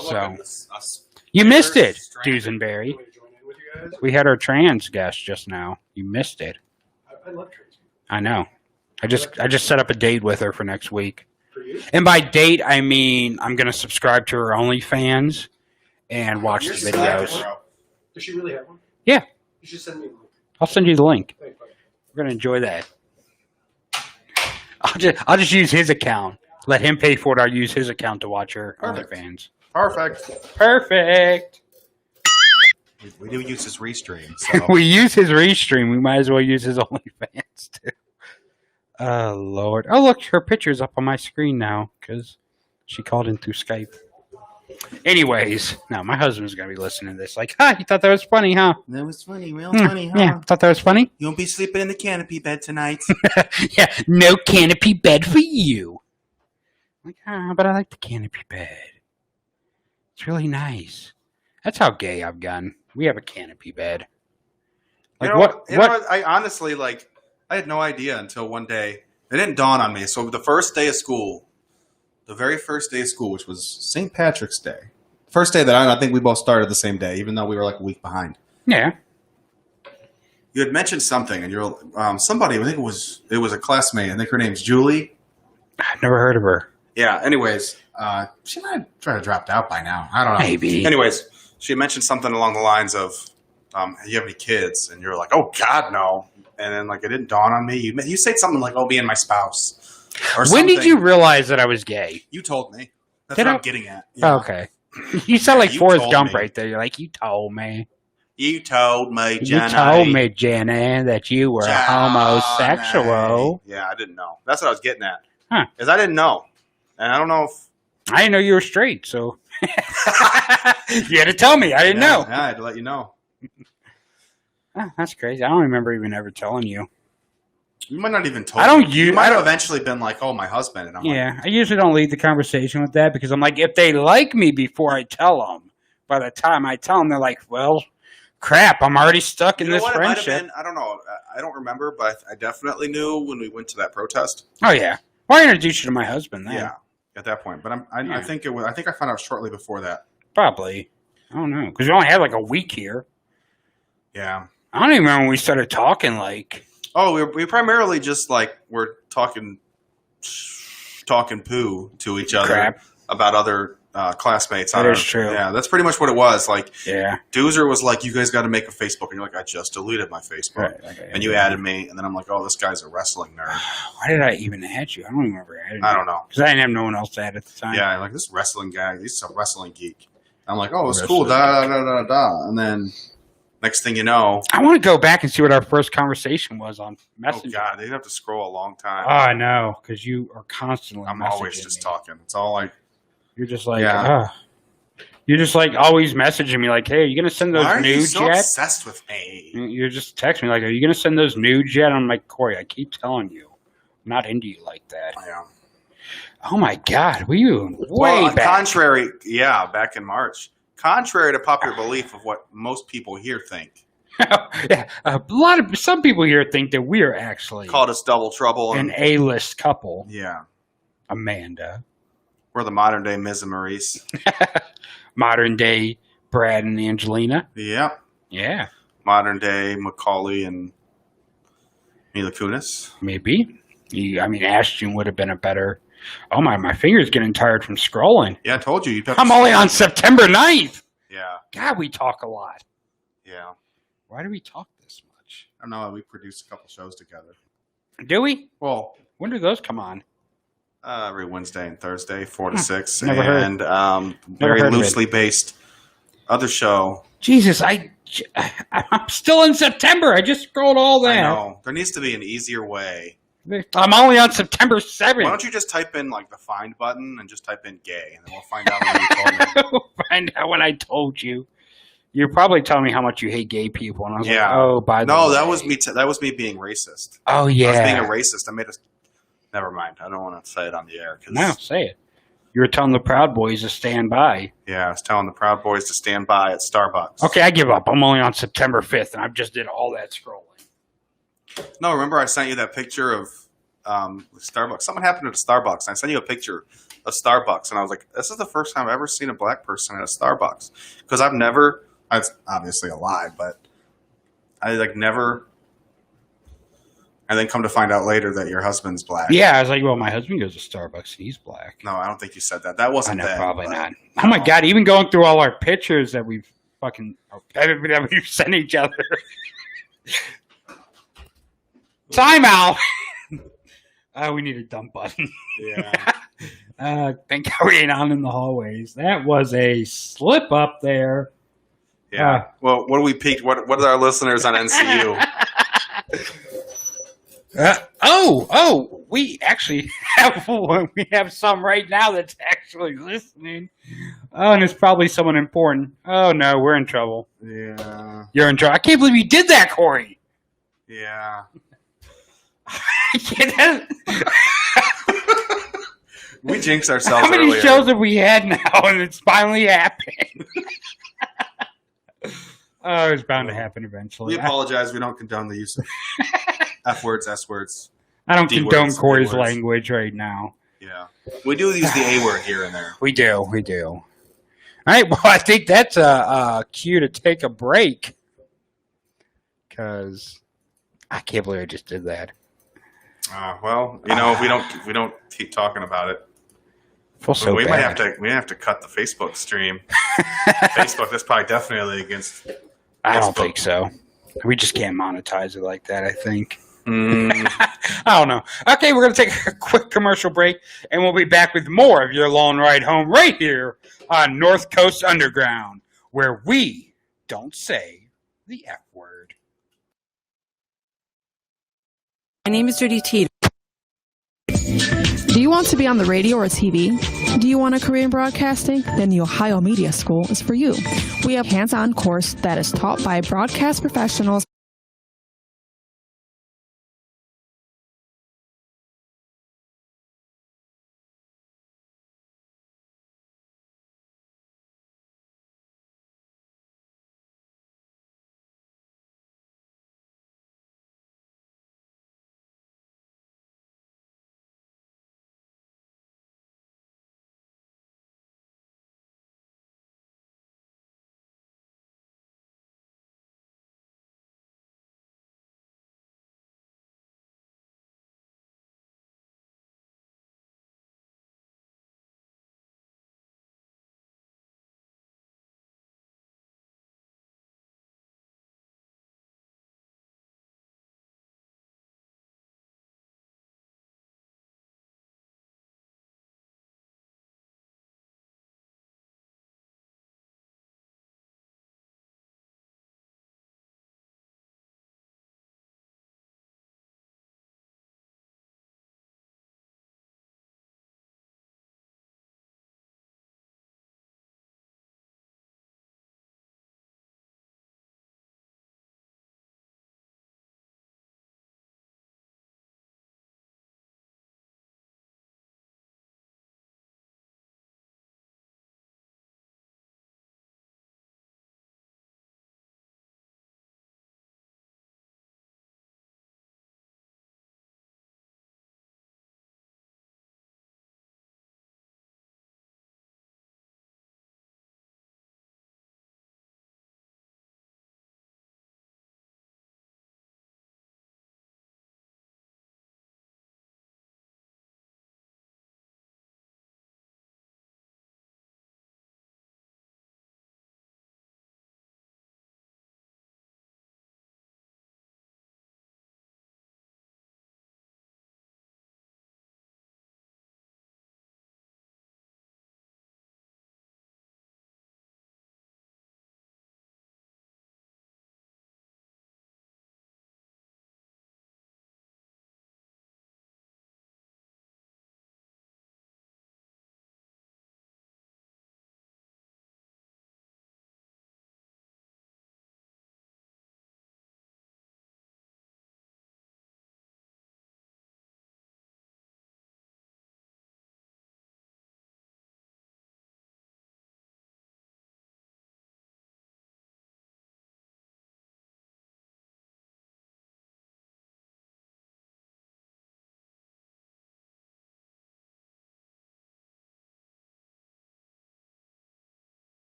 So you missed it, Dusenberry. We had our trans guest just now. You missed it. I love trans. I know. I just set up a date with her for next week. And by date, I mean I'm gonna subscribe to her OnlyFans and watch the videos. Does she really have one? Yeah, You should send me a link. I'll send you the link. Thanks, buddy. We're gonna enjoy that. I'll just use his account. Let him pay for it. I'll use his account to watch her Perfect. OnlyFans. Perfect. Perfect. We do use his restream. So. We use his restream. We might as well use his OnlyFans too. Oh Lord! Oh look, her picture's up on my screen now because she called in through Skype. Anyways, now my husband's gonna be listening to this. Like, huh? You thought that was funny, huh? That was funny, real funny, huh? Yeah, thought that was funny. You won't be sleeping in the canopy bed tonight. Yeah, no canopy bed for you. Like, but I like the canopy bed. It's really nice. That's how gay I've gotten. We have a canopy bed. Like you know, what? You know, I honestly I had no idea until one day. It didn't dawn on me. So the first day of school, the very first day of school, which was St. Patrick's Day, first day that I think we both started the same day, even though we were like a week behind. Yeah. You had mentioned something, and you're somebody. I think it was a classmate. I think her name's Julie. I've never heard of her. Yeah. Anyways, she might have tried to dropped out by now. I don't know. Maybe. Anyways, she mentioned something along the lines of, "You have any kids?" And you're like, "Oh God, no." And then like it didn't dawn on me. You said something like, "Oh, being my spouse." Or When did something. you realize that I was gay? You told me. That's Did what I? I'm getting at. Oh, okay. You sound like you Forrest told Gump me. right there. You're like, you told me. You told me, Jenny. You told me, Jenny, that you were a homosexual. Yeah, I didn't know. That's what I was getting at. Huh. Because I didn't know. And I don't know if... I didn't know you were straight, so you had to tell me. I didn't know. Yeah, I had to let you know. Oh, that's crazy. I don't remember even ever telling you. You might not even told I don't me. use- You might I have don't- eventually been like, "Oh, my husband," and I'm like, Yeah, I usually don't lead the conversation with that because I'm like, if they like me before I tell them, by the time I tell them, they're like, well, crap, I'm already stuck in you know this what? It might have friendship. been. I don't know. I don't remember, but I definitely knew when we went to that protest. Oh, yeah. Well, I introduced you to my husband then. Yeah, at that point. But I Yeah. think it was. I think I found out shortly before that. Probably. I don't know. Because we only had like a week here. Yeah. I don't even remember when we started talking, like... Oh, we primarily just like we're talking poo to each other Crap. about other classmates. That is true. Yeah, that's pretty much what it was. Like, Yeah. Doozer was like, "You guys got to make a Facebook," and you're like, "I just deleted my Facebook," Right. Okay. and you added me, and then I'm like, "Oh, this guy's a wrestling nerd." Why did I even add you? I don't even remember adding you. I don't know. Because I didn't have no one else to add at the time. Yeah, like this wrestling guy, he's a wrestling geek. I'm like, "Oh, it's cool." Da da da da. And then next thing you know, I want to go back and see what our first conversation was on oh Messenger. god, they'd have to scroll a long time. Oh, I know, because you are constantly I'm always messaging just me. talking. It's all like, You're just like, Yeah. you're just like always messaging me like, hey, are you going to send those "Why are you nudes so yet? obsessed with me?" You're just texting me like, are you going to send those nudes yet? I'm like, Corey, I keep telling you, I'm not into you like that. Yeah. Oh my God, were you way Well, back? contrary, back in March. Contrary to popular belief of what most people here think, Yeah, some people here think that we are actually Called us double trouble. an A-list couple. Yeah. Amanda, We're the modern day Ms. and Maurice. modern day Brad and Angelina. Yep. Yeah, Modern day Macaulay and Mila Kunis. maybe. Ashton would have been a better. Oh my finger's getting tired from scrolling. Yeah, I told you. I'm only on September 9th. Yeah. God, we talk a lot. Yeah. Why do we talk this much? I don't know. We produced a couple shows together. Do we? Well, when do those come on? Every Wednesday and Thursday, 4 to 6. Never heard. And Never very heard of loosely based other show. Jesus, I'm still in September. I just scrolled all that. I know. There needs to be an easier way. I'm only on September 7th. Why don't you just type in like the find button and just type in gay, and then we'll find out when you told me. We'll find out when I told you. You're probably telling me how much you hate gay people, and I was like, "Oh, by the way." that was me. That was me being racist. Oh I was yeah, being a racist. I made a. Never mind. I don't want to say it on the air. No, say it. You were telling the Proud Boys to stand by. Yeah, I was telling the Proud Boys to stand by at Starbucks. Okay, I give up. I'm only on September 5th, and I just did all that scrolling. No, remember I sent you that picture of Starbucks. Something happened at a Starbucks. And I sent you a picture of Starbucks, and I was like, "This is the first time I've ever seen a black person at a Starbucks." Because I've never. It's obviously a lie, but I never. And then come to find out later that your husband's black. Yeah, I was like, "Well, my husband goes to Starbucks, and he's black." No, I don't think you said that. That wasn't. I know, then, probably but- not. Oh my God! Even going through all our pictures that we've that we've sent each other. Time out. We need a dump button. Yeah. Thank God we ain't on in the hallways. That was a slip up there. Yeah. Well, what do we peaked? What are our listeners on NCU? We actually have one. We have some right now that's actually listening. Oh, and it's probably someone important. Oh no, we're in trouble. Yeah. You're in trouble. I can't believe you did that, Corey. Yeah. We jinxed ourselves. How many earlier. shows have we had now, and it's finally happened? Oh, it's bound to happen eventually. We apologize. We don't condone the use of F words, S words. I don't D condone words, Corey's A words. language right now. Yeah. We do use the A word here and there. We do. All right. Well, I think that's a cue to take a break because I can't believe I just did that. Well, if we don't keep talking about it, we might have to cut the Facebook stream. Facebook, that's probably definitely against. I don't think so. We just can't monetize it like that, I think. Mm. I don't know. Okay, we're going to take a quick commercial break, and we'll be back with more of your long ride home right here on North Coast Underground, where we don't say the F word. My name is Judy Teed. Do you want to be on the radio or TV? Do you want a career in broadcasting? Then the Ohio Media School is for you. We have a hands-on course that is taught by broadcast professionals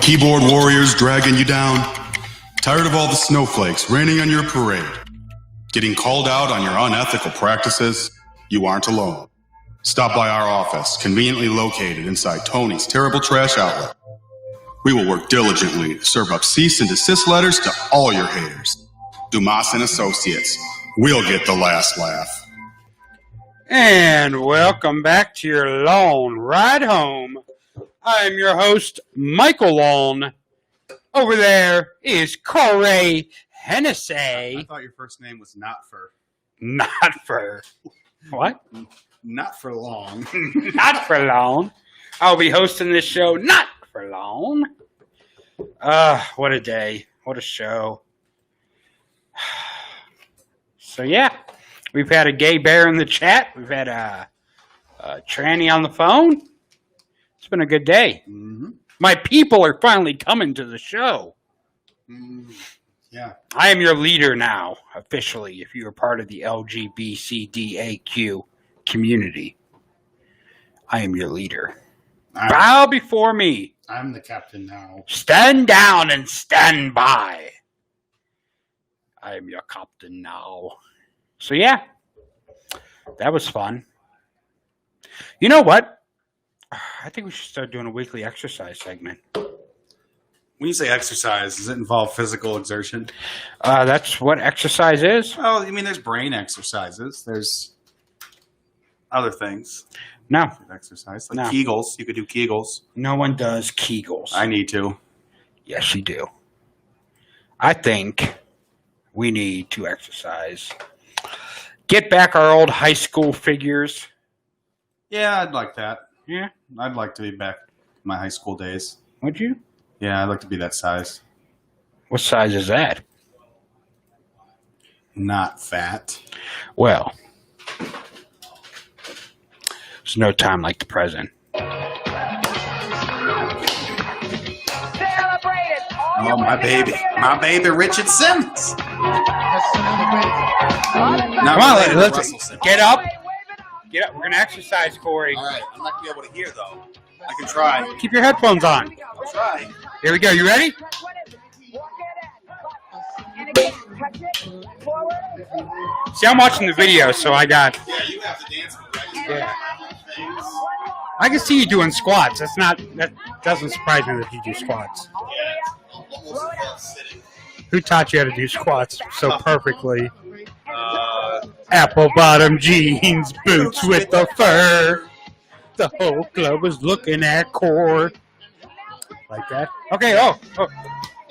keyboard warriors dragging you down? Tired of all the snowflakes raining on your parade? Getting called out on your unethical practices? You aren't alone. Stop by our office, conveniently located inside Tony's Terrible Trash Outlet. We will work diligently to serve up cease and desist letters to all your haters. Dumas and Associates. We'll get the last laugh. And welcome back to your long ride home. I am your host, Michael Long. Over there is Corey Hennessy. I thought your first name was Not For. Not for what? Not for long. Not for long. I'll be hosting this show not for long. What a day. What a show. So yeah, we've had a gay bear in the chat. We've had a tranny on the phone. It's been a good day. Mm-hmm. My people are finally coming to the show. Yeah. I am your leader now, officially, if you are part of the LGBTQAQ community. I am your leader. Bow before me. I'm the captain now. Stand down and stand by. I am your captain now. So yeah, that was fun. You know what? I think we should start doing a weekly exercise segment. When you say exercise, does it involve physical exertion? That's what exercise is. Oh, I mean, there's brain exercises. There's other things. No. Exercise. Like Kegels. You could do Kegels. No one does Kegels. I need to. Yes, you do. I think we need to exercise. Get back our old high school figures. Yeah, I'd like that. Yeah? I'd like to be back in my high school days. Would you? Yeah, I'd like to be that size. What size is that? Not fat. Well, there's no time like the present. Oh, my baby. My baby, Richard Simmons. Come on, let's get up. Get up. We're going to exercise, Corey. All right. I'm not going to be able to hear, though. I can try. Keep your headphones on. I'll try. Here we go. You ready? See, I'm watching the video, so I got... Yeah, you have to dance with that. Yeah. I can see you doing squats. That doesn't surprise me that you do squats. Who taught you how to do squats so perfectly? Apple bottom jeans, boots with the fur. The whole club was looking at core. Like that? Okay, oh.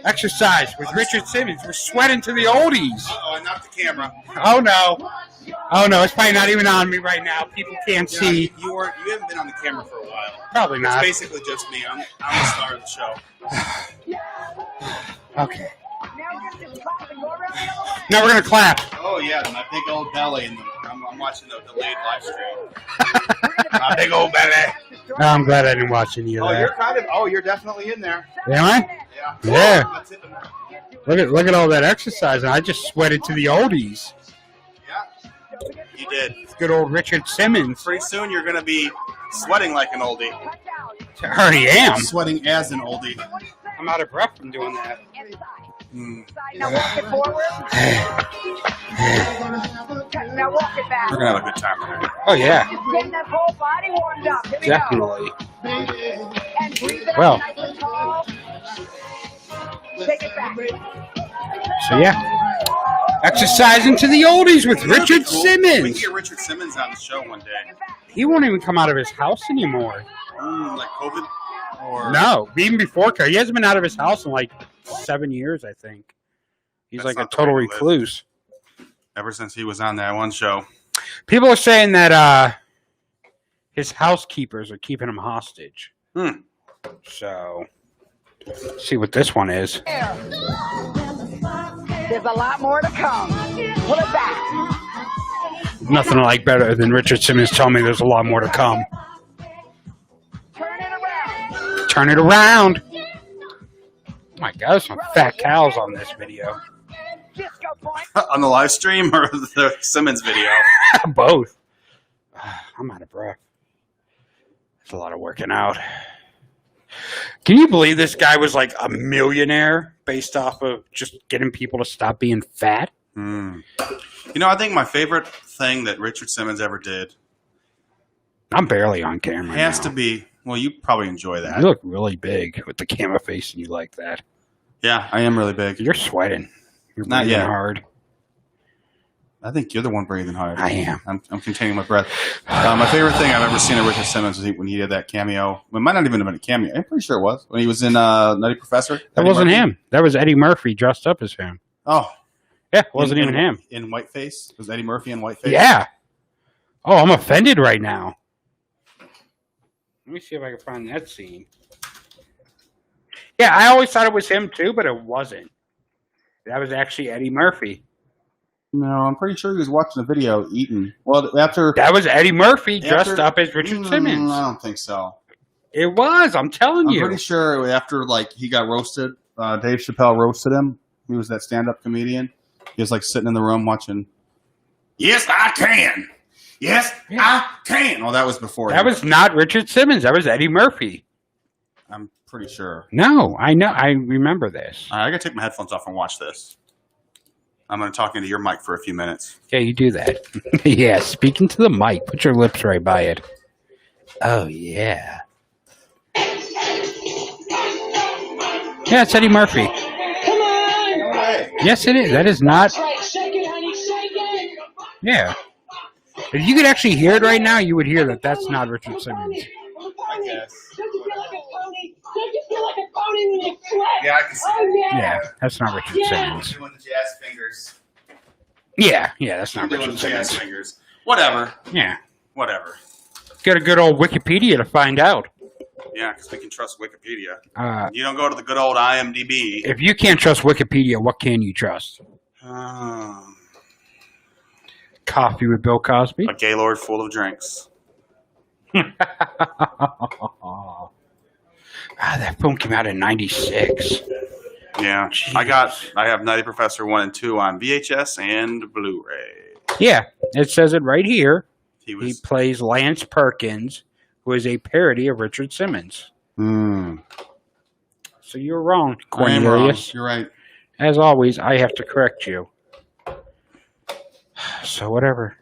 Exercise with Richard Simmons. We're sweating to the oldies. Uh-oh, I knocked the camera. Oh, no. Oh, no, it's probably not even on me right now. People can't see. You haven't been on the camera for a while. Probably not. It's basically just me. I'm the star of the show. Okay. Now we're going to clap. Oh, yeah, my big old belly. I'm watching the delayed live stream. My big old belly. I'm glad I didn't watch any of that. You're definitely in there. Am I? Yeah. Look at all that exercise. I just sweated to the oldies. Yeah. You did. Good old Richard Simmons. Pretty soon you're going to be sweating like an oldie. I already am. Sweating as an oldie. I'm out of breath from doing that. Mm. Now walk it forward. Now walk it back. We're going to have a good time tonight. Oh, yeah. Getting that whole body warmed up. Here we Definitely. go. And breathe it Well. up nice and tall. Take it back. So, yeah. Exercising to the oldies with Richard Cool. We Simmons. can get Richard Simmons on the show one day. He won't even come out of his house anymore. Like COVID? Or No, even before COVID. He hasn't been out of his house in like 7 years, I think. He's That's like a not the total way to live. recluse. Ever since he was on that one show. People are saying that his housekeepers are keeping him hostage. So, let's see what this one is. There's a lot more to come. Pull it back. Nothing I like better than Richard Simmons telling me there's a lot more to come. Turn it around. Turn it around. Oh my God, there's some fat cows on this video. Disco point. On the live stream or the Simmons video? Both. I'm out of breath. It's a lot of working out. Can you believe this guy was like a millionaire based off of just getting people to stop being fat? You know, I think my favorite thing that Richard Simmons ever did I'm barely on camera has now. to be, well, you probably enjoy that. You look really big with the camera face and you like that. Yeah, I am really big. You're sweating. You're Not breathing yet. hard. I think you're the one breathing hard. I am. I'm containing my breath. My favorite thing I've ever seen of Richard Simmons was when he did that cameo. It might not even have been a cameo. I'm pretty sure it was. When he was in Nutty Professor. That Eddie wasn't Murphy. him. That was Eddie Murphy dressed up as him. Oh. Yeah, it wasn't even him. In whiteface? Was Eddie Murphy in whiteface? Yeah. Oh, I'm offended right now. Let me see if I can find that scene. Yeah, I always thought it was him too, but it wasn't. That was actually Eddie Murphy. No, I'm pretty sure he was watching a video eating. Well, after... That was Eddie Murphy dressed up as Richard Simmons. I don't think so. It was. I'm telling you. I'm pretty sure after, like, he got roasted, Dave Chappelle roasted him. He was that stand-up comedian. He was, like, sitting in the room watching, yes, I can. Yes, I can. Oh, that was before. That was not Richard Simmons. That was Eddie Murphy. I'm pretty sure. No, I know. I remember this. I got to take my headphones off and watch this. I'm going to talk into your mic for a few minutes. Yeah, you do that. Yeah, speaking to the mic. Put your lips right by it. Oh, yeah. Yeah, it's Eddie Murphy. Yes, it is. That is not. Yeah. If you could actually hear it right now, you would hear that that's not Richard Simmons. I guess. Yeah, I can see Yeah, that's not Richard Simmons. Doing the jazz fingers. Yeah, that's not Doing Richard the jazz Simmons. fingers. Whatever. Yeah. Whatever. Get a good old Wikipedia to find out. Yeah, because we can trust Wikipedia. Uh, You don't go to the good old IMDb. If you can't trust Wikipedia, what can you trust? Coffee with Bill Cosby? A Gaylord full of drinks. That film came out in 96. Yeah. I have Nutty Professor 1 and 2 on VHS and Blu-ray. Yeah, it says it right here. He plays Lance Perkins, who is a parody of Richard Simmons. So you're wrong, I am wrong. Cornelius. You're right. As always, I have to correct you. So whatever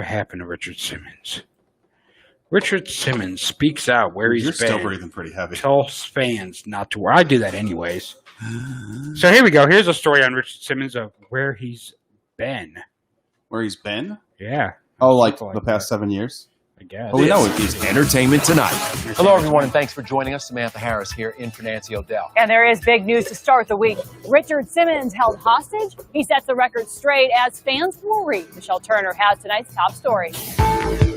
happened to Richard Simmons? Richard Simmons speaks out where he's You're been. still breathing pretty heavy. Tells fans not to worry. I do that anyways. So here we go. Here's a story on Richard Simmons of where he's been. Where he's been? Yeah. Oh, like the past 7 years? I guess. Well, we know This is Entertainment Tonight. Hello, everyone, and thanks for joining us. Samantha Harris here in for Nancy O'Dell. And there is big news to start the week. Richard Simmons held hostage. He sets the record straight as fans worry. Michelle Turner has tonight's top story.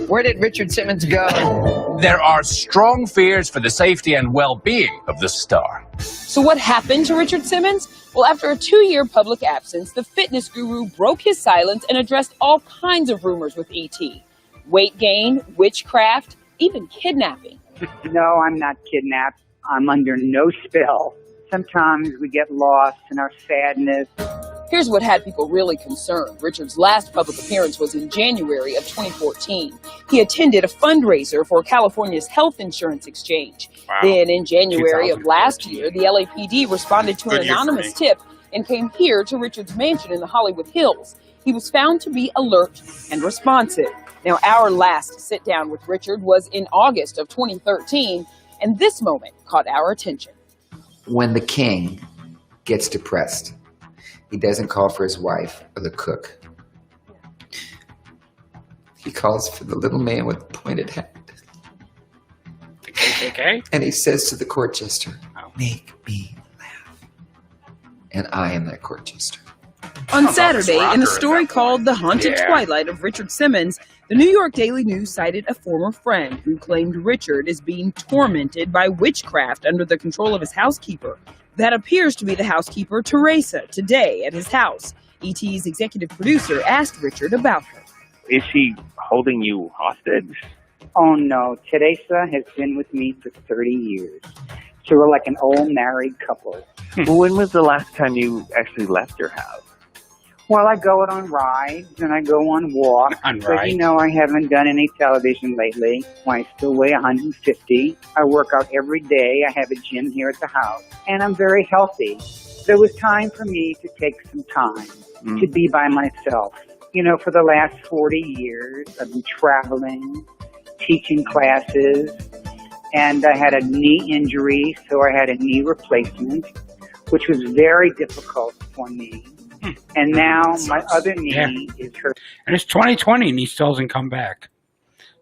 Where did Richard Simmons go? There are strong fears for the safety and well-being of the star. So what happened to Richard Simmons? Well, after a 2-year public absence, the fitness guru broke his silence and addressed all kinds of rumors with E.T. Weight gain, witchcraft, even kidnapping. No, I'm not kidnapped. I'm under no spell. Sometimes we get lost in our sadness. Here's what had people really concerned. Richard's last public appearance was in January of 2014. He attended a fundraiser for California's health insurance exchange. Wow. Then in January of last year, the LAPD responded to an Good year for anonymous me. tip and came here to Richard's mansion in the Hollywood Hills. He was found to be alert and responsive. Now, our last sit down with Richard was in August of 2013, and this moment caught our attention. When the king gets depressed, he doesn't call for his wife or the cook. He calls for the little man with the pointed hat. Okay. And he says to the court jester, make me laugh. And I am that court jester. On Saturday, in a story called The Haunted Twilight of Richard Simmons, the New York Daily News cited a former friend who claimed Richard is being tormented by witchcraft under the control of his housekeeper. That appears to be the housekeeper, Teresa, today at his house. E.T.'s executive producer asked Richard about her. Is she holding you hostage? Oh no, Teresa has been with me for 30 years. So we're like an old married couple. When was the last time you actually left your house? Well, I go out on rides and I go on walks. On but rides. you know, I haven't done any television lately. I still weigh 150. I work out every day. I have a gym here at the house. And I'm very healthy. There was time for me to take some time to be by myself. You know, for the last 40 years, I've been traveling, teaching classes, and I had a knee injury, so I had a knee replacement, which was very difficult for me. And now my other knee is hurt. And it's 2020 and he still hasn't come back.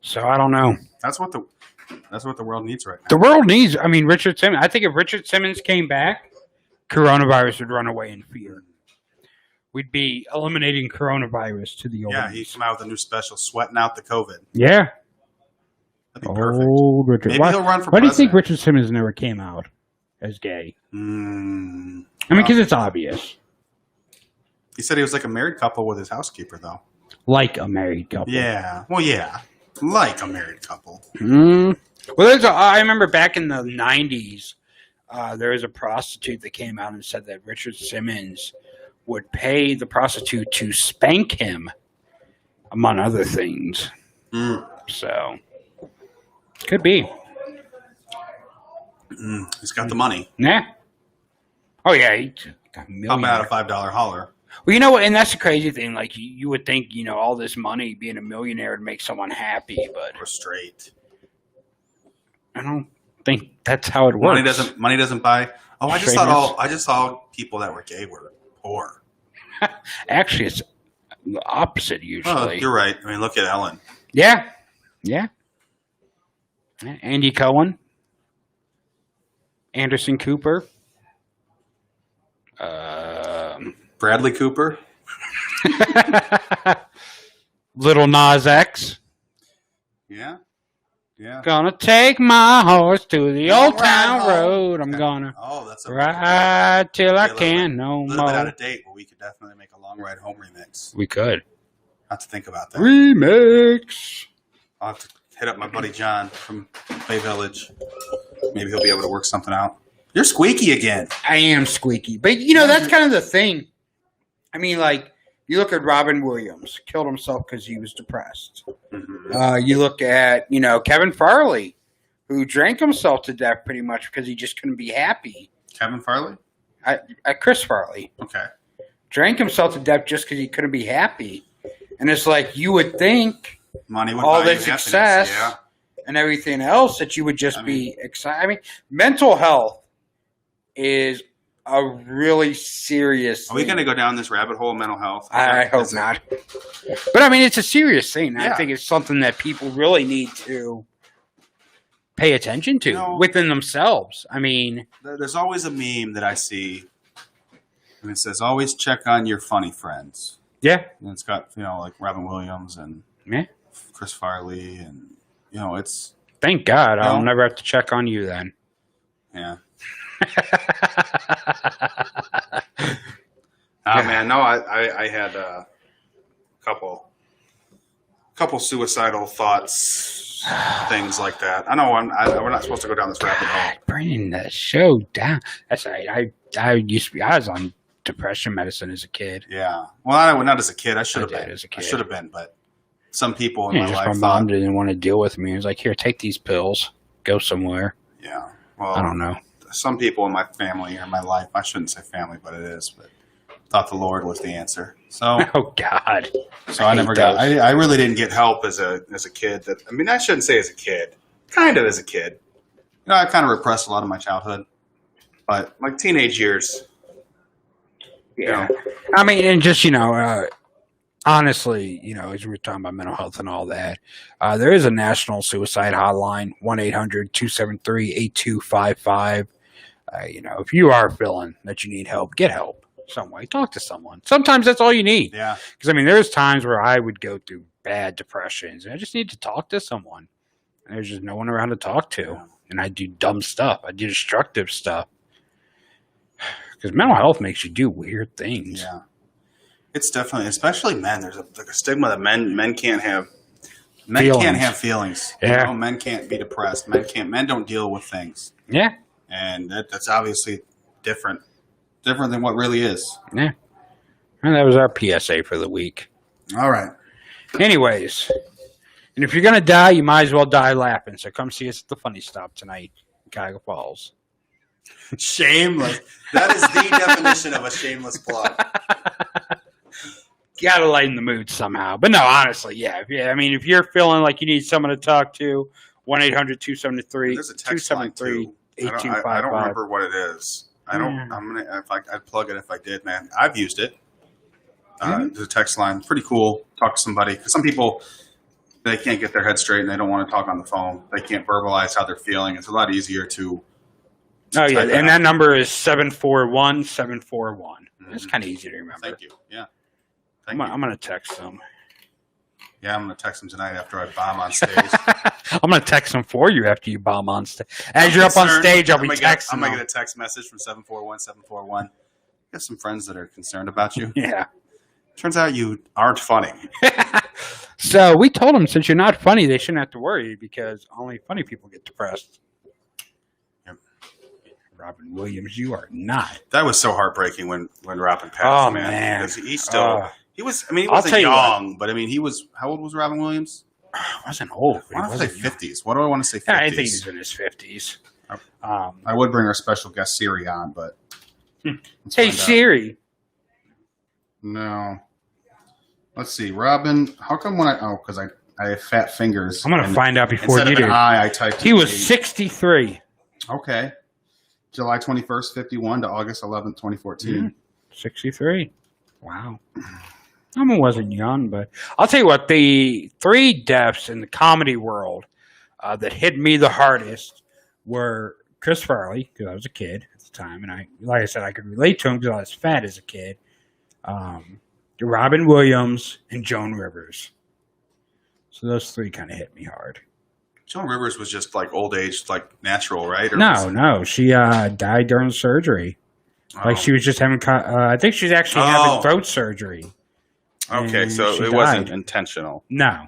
So I don't know. That's what the world needs right now. The world needs, I mean, Richard Simmons. I think if Richard Simmons came back, coronavirus would run away in fear. We'd be eliminating coronavirus to the old. Yeah, he came out with a new special, Sweating Out the COVID. Yeah. That'd be perfect. Old Richard. Maybe why, he'll run for why do you think president. Richard Simmons never came out as gay? I mean, because it's obvious. He said he was like a married couple with his housekeeper, though. Like a married couple. Yeah. Well, yeah. Like a married couple. Well, I remember back in the 90s, there was a prostitute that came out and said that Richard Simmons would pay the prostitute to spank him, among other things. So, could be. He's got the money. Yeah. Oh, yeah. He got a How about a $5 holler? Well, you know what? And that's the crazy thing. Like, you would think, you know, all this money, being a millionaire, would make someone happy, but Or straight. I don't think that's how it works. Money doesn't buy. Oh, I just thought all people that were gay were poor. Actually, it's the opposite usually. Oh, you're right. I mean, look at Ellen. Yeah. Yeah. Andy Cohen. Anderson Cooper. Bradley Cooper. Little Nas X. Yeah. Yeah. Gonna take my horse to the old town home. road. I'm gonna that's a ride till I can no A little bit out more. of date, but we could definitely make a long ride home remix. We could. I have to think about that. Remix. I'll have to hit up my buddy John from Bay Village. Maybe he'll be able to work something out. You're squeaky again. I am squeaky. But, you know, that's kind of the thing. I mean, like, you look at Robin Williams, killed himself because he was depressed. You look at, you know, Kevin Farley, who drank himself to death pretty much because he just couldn't be happy. Kevin Farley? Chris Farley. Okay. Drank himself to death just because he couldn't be happy. And it's like, you would think money would all buy you this happiness, success yeah. and everything else that you would just be excited. I mean, mental health is a really serious Are we thing. going to go down this rabbit hole of mental health? I hope not. But I mean, it's a serious thing. Yeah. I think it's something that people really need to pay attention to within themselves. I mean, There's always a meme that I see, and it says, always check on your funny friends. Yeah. And it's got, you know, like Robin Williams and Chris Farley, and, you know, it's... Thank God. You I'll know? never have to check on you then. Yeah. Man, no, I had a couple suicidal thoughts, things like that. I know we're not supposed to go down this rabbit hole. Bringing the show down. That's right. I was on depression medicine as a kid. Yeah. Well, not as a kid. I should have did been. as a kid. I should have been, but some people in Yeah, my just life my mom thought, didn't want to deal with me. It was like, here, take these pills. Go somewhere. yeah. Well, I don't know. Some people in my family or my life, I shouldn't say family, but it is, but thought the Lord was the answer. So, oh God. So I never hate got. those. I really didn't get help as a kid. I mean, I shouldn't say as a kid. Kind of as a kid. You know, I kind of repressed a lot of my childhood, but my teenage years. Yeah. I mean, and just, you know, honestly, you know, as we were talking about mental health and all that, there is a national suicide hotline, 1-800-273-8255. You know, if you are feeling that you need help, get help some way. Talk to someone. Sometimes that's all you need. Yeah. Because, I mean, there's times where I would go through bad depressions, and I just need to talk to someone. And there's just no one around to talk to. Yeah. And I do dumb stuff. I do destructive stuff. Because mental health makes you do weird things. Yeah. It's definitely, especially men. There's a stigma that men can't have. Men Feelings. can't have feelings. Yeah. You know, men can't be depressed. Men don't deal with things. Yeah. And that's obviously different than what really is. Yeah. And that was our PSA for the week. All right. Anyways, and if you're going to die, you might as well die laughing. So come see us at the Funny Stop tonight in Cuyahoga Falls. Shameless. That is the definition of a shameless plug. Got to lighten the mood somehow. But no, honestly, yeah. I mean, if you're feeling like you need someone to talk to, 1-800-273-8273. There's a text line too. I don't remember what it is. I'd plug it if I did, man. I've used it. There's a text line. Pretty cool. Talk to somebody. Because some people, they can't get their head straight and they don't want to talk on the phone. They can't verbalize how they're feeling. It's a lot easier to. Oh, yeah. And that number is 741-741. It's kind of easy to remember. Thank you. Yeah. I'm going to text them. Yeah, I'm going to text them tonight after I bomb on stage. I'm going to text them for you after you bomb on stage. As you're up on stage, I'll be texting I'm them. going to get a text message from 741-741. You have some friends that are concerned about you. Yeah. Turns out you aren't funny. So we told them, since you're not funny, they shouldn't have to worry because only funny people get depressed. Yep. Robin Williams, you are not. That was so heartbreaking when Robin passed. Oh, man. Because he's still, he wasn't tell you young, but I mean, he was, how old was Robin Williams? Wasn't old. Why don't I say 50s? What do I want to say 50s? Yeah, I think he's in his 50s. I would bring our special guest Siri on, but. Hey, Siri. No. Let's see. Robin, how come because I have fat fingers. I'm going to find out before instead you of do. an I typed He was G. 63. Okay. July 21st, 51 to August 11th, 2014. 63. Wow. I wasn't young, but I'll tell you what, the 3 deaths in the comedy world that hit me the hardest were Chris Farley, because I was a kid at the time, and like I said, I could relate to him because I was fat as a kid. Robin Williams and Joan Rivers. So those 3 kind of hit me hard. Joan Rivers was just like old age, like natural, right? Or No. She died during surgery. Like she was just having, I think she's actually having throat surgery. Okay, And so she it wasn't died. intentional. No.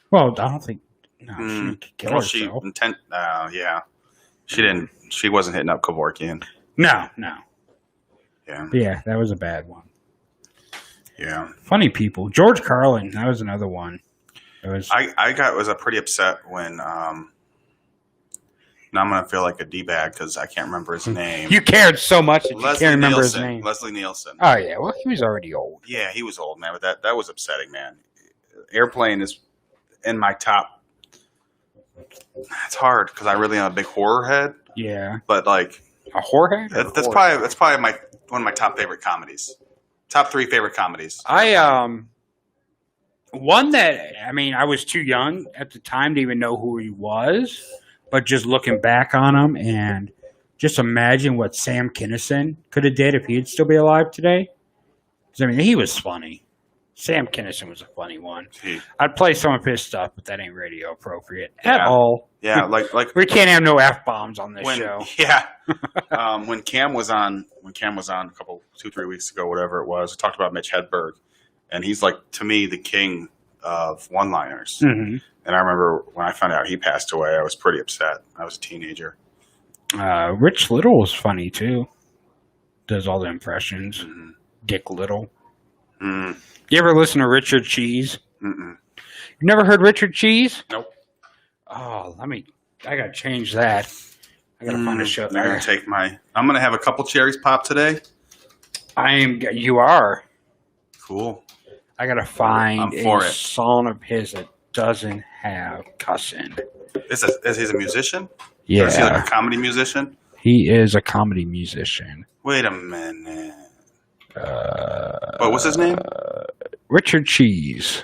Well, I don't think. No, she didn't kill Well, herself. yeah. She didn't. She wasn't hitting up Kevorkian. No. Yeah. Yeah, that was a bad one. Yeah. Funny people. George Carlin, that was another one. It was. I was pretty upset when. Now I'm gonna feel like a d-bag because I can't remember his name. You cared so much that you can't remember his name. Leslie Nielsen. Oh yeah, well he was already old. Yeah, he was old, man. But that was upsetting, man. Airplane is in my top. It's hard because I really am a big horror head. Yeah. But like a horror head. That's probably one of my top favorite comedies. Top 3 favorite comedies. One that I was too young at the time to even know who he was, but just looking back on him and just imagine what Sam Kinison could have did if he'd still be alive today. 'Cause, he was funny. Sam Kinison was a funny one. I'd play some of his stuff, but that ain't radio appropriate at all. Yeah, like we can't have no F-bombs on this show. Yeah. When Cam was on a 2-3 weeks ago, whatever it was, we talked about Mitch Hedberg, and he's like, to me, the king of one-liners. Mm-hmm. And I remember when I found out he passed away, I was pretty upset. I was a teenager. Rich Little was funny too. Does all the impressions. Mm-hmm. Dick Little. Mm. You ever listen to Richard Cheese? Mm-mm. You never heard Richard Cheese? Nope. Oh, I gotta change that. I gotta find a show. I'm gonna have a couple cherries pop today. You are. Cool. I gotta find I'm for a it. song of his that doesn't have cussing. Is he a musician? Yeah. Or is he like a comedy musician? He is a comedy musician. Wait a minute. What's his name? Richard Cheese.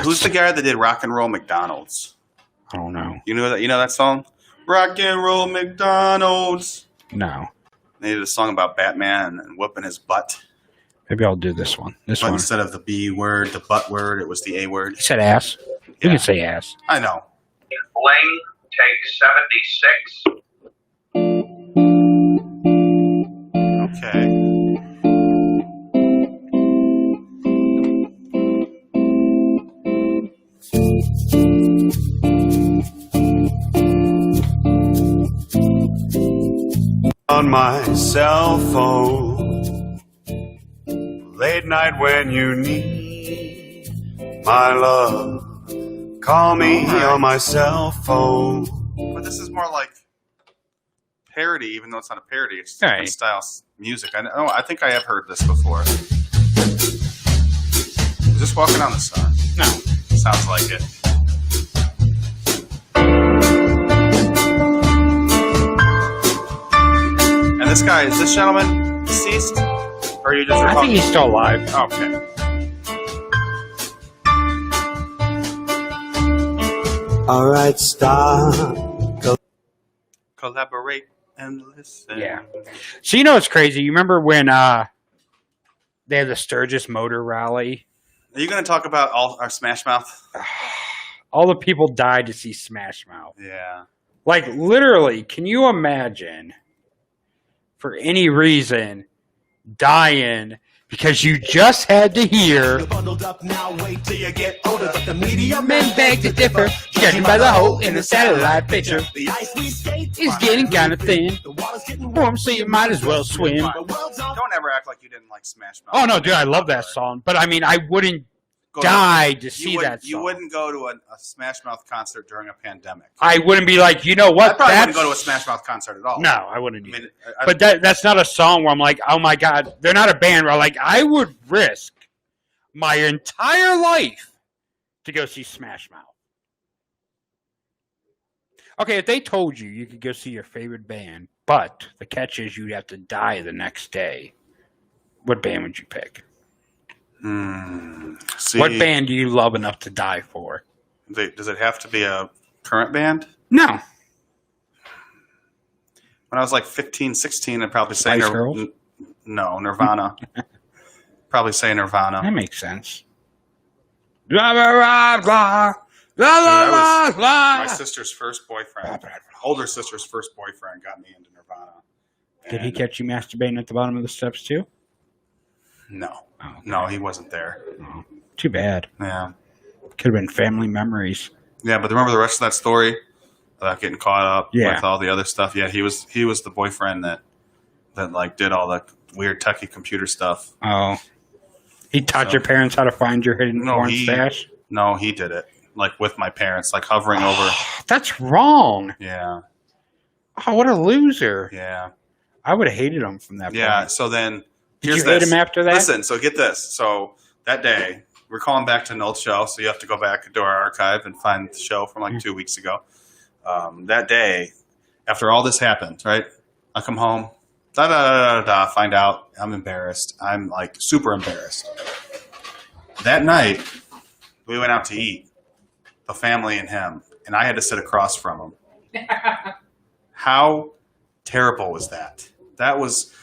Who's the guy that did Rock and Roll McDonald's? I don't know. You know that song? Rock and Roll McDonald's. No. They did a song about Batman and whooping his butt. Maybe I'll do this one. But instead of the B word, the butt word, it was the A word. He said ass. You can say ass. I know. Bling, take 76. Okay. On my cell phone, midnight when you need my love. Call me on my cell phone. But this is more like parody, even though it's not a parody. It's Right. different style music. I think I have heard this before. Just walking on the sun. No. Sounds like it. And this guy, is this gentleman deceased? Or are you just I think he's still alive. Okay. All right, stop. Collaborate and listen. Yeah. So you know what's crazy? You remember when they had the Sturgis Motor Rally? Are you going to talk about all our Smash Mouth? All the people died to see Smash Mouth. Yeah. Like, literally, can you imagine, for any reason, dying because you just had to hear Bundled up now, wait till you get older. But the media men beg to differ, judging by the hole in the satellite picture. The ice we skate is getting kind of thin. Warm, so you might as well swim. Don't ever act like you didn't like Smash Mouth. Oh, no, dude, I love that song. But, I mean, I wouldn't die to see that song. You wouldn't go to a Smash Mouth concert during a pandemic. I wouldn't be like, you know what? I probably wouldn't go to a Smash Mouth concert at all. No, I wouldn't either. I- But that's not a song where I'm like, oh my God, they're not a band where I'm like, I would risk my entire life to go see Smash Mouth. Okay, if they told you you could go see your favorite band, but the catch is you'd have to die the next day, what band would you pick? See, What band do you love enough to die for? Does it have to be a current band? No. When I was like 15, 16, I'd probably say Spice Girls? No, Nirvana. Probably say Nirvana. That makes sense. Blah, blah, blah, blah. Blah, blah, blah, blah. My sister's first boyfriend, older sister's first boyfriend, got me into Nirvana. Did he catch you masturbating at the bottom of the steps too? No. No, he wasn't there. Too bad. Yeah. Could have been family memories. Yeah, but remember the rest of that story about getting caught up Yeah. with all the other stuff? Yeah, he was the boyfriend that like did all the weird techie computer stuff. Oh. He taught your parents how to find your hidden porn stash? No, he did it. Like with my parents, like hovering over. That's wrong. Yeah. Oh, what a loser. Yeah. I would have hated him from that Yeah, point. so then Did here's you hate this. him after that? Listen, so get this. So that day, we're calling back to an old show, so you have to go back into our archive and find the show from like 2 weeks ago. That day, after all this happened, right? I come home, find out I'm embarrassed. I'm like super embarrassed. That night, we went out to eat, the family and him, and I had to sit across from him. How terrible was that? That was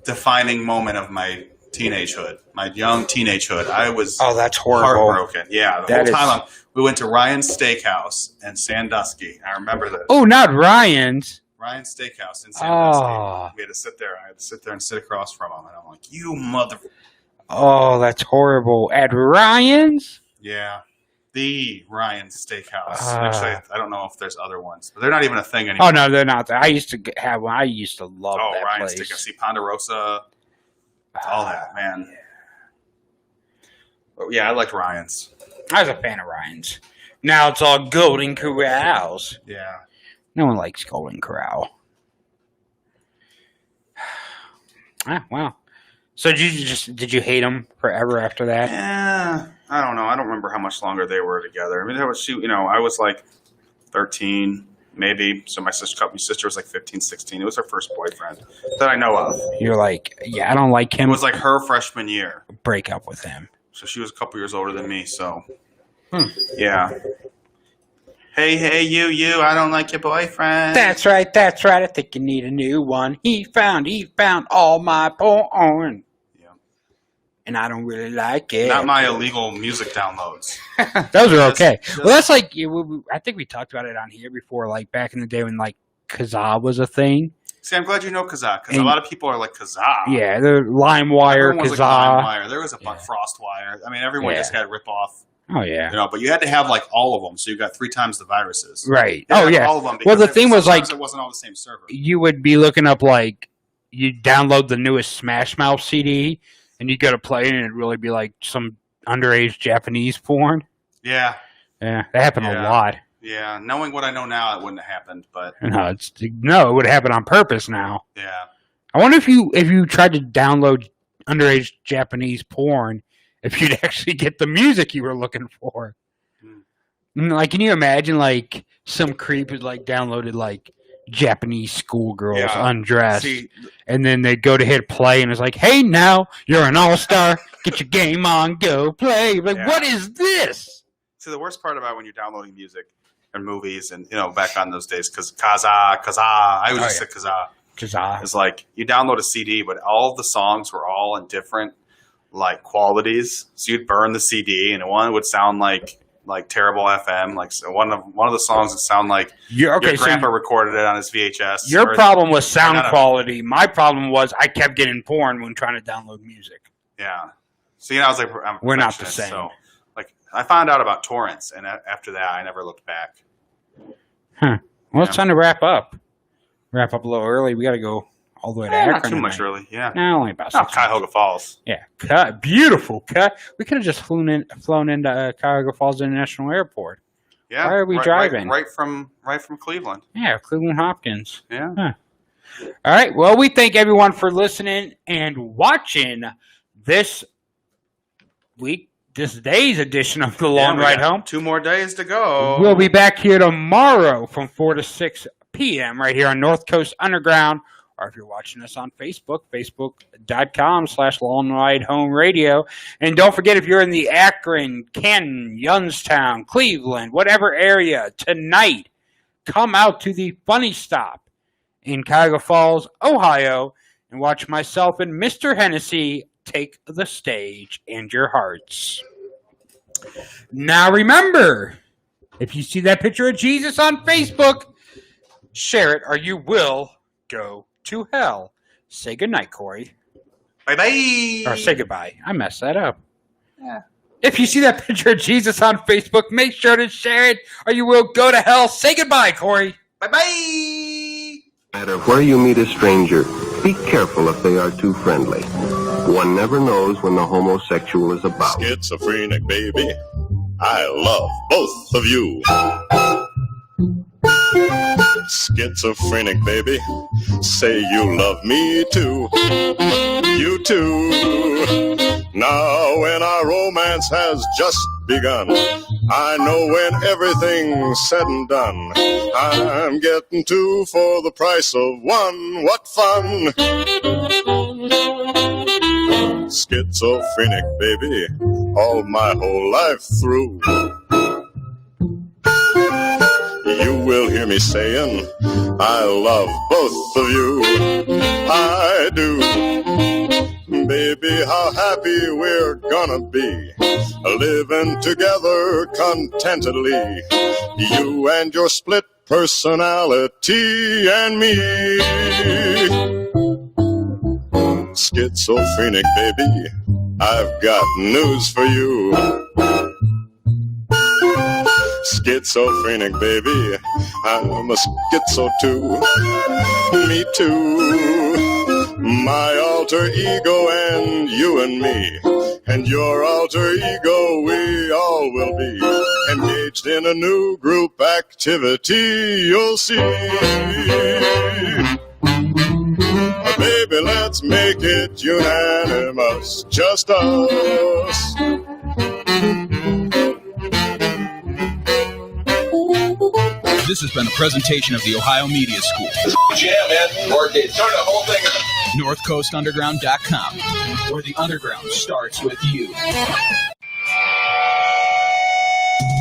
defining moment of my teenagehood, my young teenagehood. I was that's horrible. heartbroken. Yeah, the That whole time is- we went to Ryan's Steakhouse in Sandusky. I remember this. Oh, not Ryan's. Ryan's Steakhouse in Sandusky. Oh. We had to sit there. I had to sit there and sit across from him, and I'm like, "You mother." Oh, that's horrible. At Ryan's? Yeah, the Ryan's Steakhouse. Ah. Actually, I don't know if there's other ones, but they're not even a thing anymore. Oh, no, they're not. I used to have one. I used to love that Ryan's place. Steakhouse. See Ponderosa, all that, man. But yeah, I liked Ryan's. I was a fan of Ryan's. Now it's all Golden Corrals. Yeah. No one likes Golden Corral. Wow. So did you hate them forever after that? Yeah, I don't know. I don't remember how much longer they were together. I mean, I was like 13, maybe. So my sister was like 15, 16. It was her first boyfriend that I know of. You're like, yeah, I don't like him. It was like her freshman year. Break up with him. So she was a couple years older than me. So, yeah. Hey, you, I don't like your boyfriend. That's right. I think you need a new one. He found all my porn. Yeah. And I don't really like it. Not my illegal music downloads. Those are okay. Well, that's like, I think we talked about it on here before, like back in the day when like Kazaa was a thing. See, I'm glad you know Kazaa, because a lot of people are like Kazaa. Yeah, the LimeWire, Everyone was Kazaa. like LimeWire. There was a Buck FrostWire. I mean, everyone just had rip-off. Oh, yeah. But you had to have like all of them, so you got 3 times the viruses. Right. You had Oh, yeah. all of them. Well, the because thing was like, sometimes it wasn't all the same server. you would be looking up like, you download the newest Smash Mouth CD, and you go to play it and it'd really be like some underage Japanese porn. Yeah. Yeah, that happened a lot. Yeah, knowing what I know now, it wouldn't have happened. But No, it would happen on purpose now. yeah, I wonder if you tried to download underage Japanese porn, if you'd actually get the music you were looking for. Like, can you imagine, like, some creep had, like, downloaded, like, Japanese schoolgirls undressed, and then they'd go to hit play, and it's like, hey, now, you're an all-star, get your game on, go play. Like, what is this? See, the worst part about when you're downloading music and movies, and back on those days, because Kazaa, I always just say Kazaa. It's like you download a CD, but all of the songs were all in different like qualities. So you'd burn the CD, and one would sound like terrible FM. Like so one of the songs would sound like your grandpa recorded it on his VHS. Your problem was sound quality. My problem was I kept getting porn when trying to download music. Yeah. So I was like, we're not the same. So like I found out about torrents, and after that, I never looked back. Huh. Well, it's time to wrap up. Wrap up a little early. We got to go all the way to Akron. Not too much early. Yeah. No, only about 6 Cuyahoga Falls. Yeah. Beautiful. We could have just flown into Cuyahoga Falls International Airport. Yeah. Why are we driving? Right from Cleveland. Yeah, Cleveland Hopkins. Yeah. Huh. All right. Well, we thank everyone for listening and watching this day's edition of The Long Ride Home. 2 more days to go. We'll be back here tomorrow from 4 to 6 p.m. right here on North Coast Underground. Or if you're watching us on Facebook, facebook.com/Long Ride Home Radio. And don't forget, if you're in the Akron, Canton, Youngstown, Cleveland, whatever area, tonight, come out to the Funny Stop in Cuyahoga Falls, Ohio, and watch myself and Mr. Hennessy take the stage and your hearts. Now remember, if you see that picture of Jesus on Facebook, share it or you will go to hell. Say goodnight, Corey. Bye-bye. Or say goodbye. I messed that up. Yeah. If you see that picture of Jesus on Facebook, make sure to share it or you will go to hell. Say goodbye, Corey. Bye-bye. No matter where you meet a stranger, be careful if they are too friendly. One never knows when the homosexual is about. Schizophrenic, baby. I love both of you. Schizophrenic, baby. Say you love me too. You too. Now when our romance has just begun, I know when everything's said and done, I'm getting 2 for the price of 1. What fun! Schizophrenic, baby, all my whole life through. You will hear me saying, I love both of you. I do. Baby, how happy we're gonna be, living together contentedly. You and your split personality and me. Schizophrenic, baby, I've got news for you. Schizophrenic, baby, I'm a schizo too. Me too. My alter ego and you and me, and your alter ego, we all will be engaged in a new group activity, you'll see. Baby, let's make it unanimous, just us. This has been a presentation of the Ohio Media School. Yeah, man. Work it. Turn the whole thing up. NorthCoastUnderground.com, where the underground starts with you.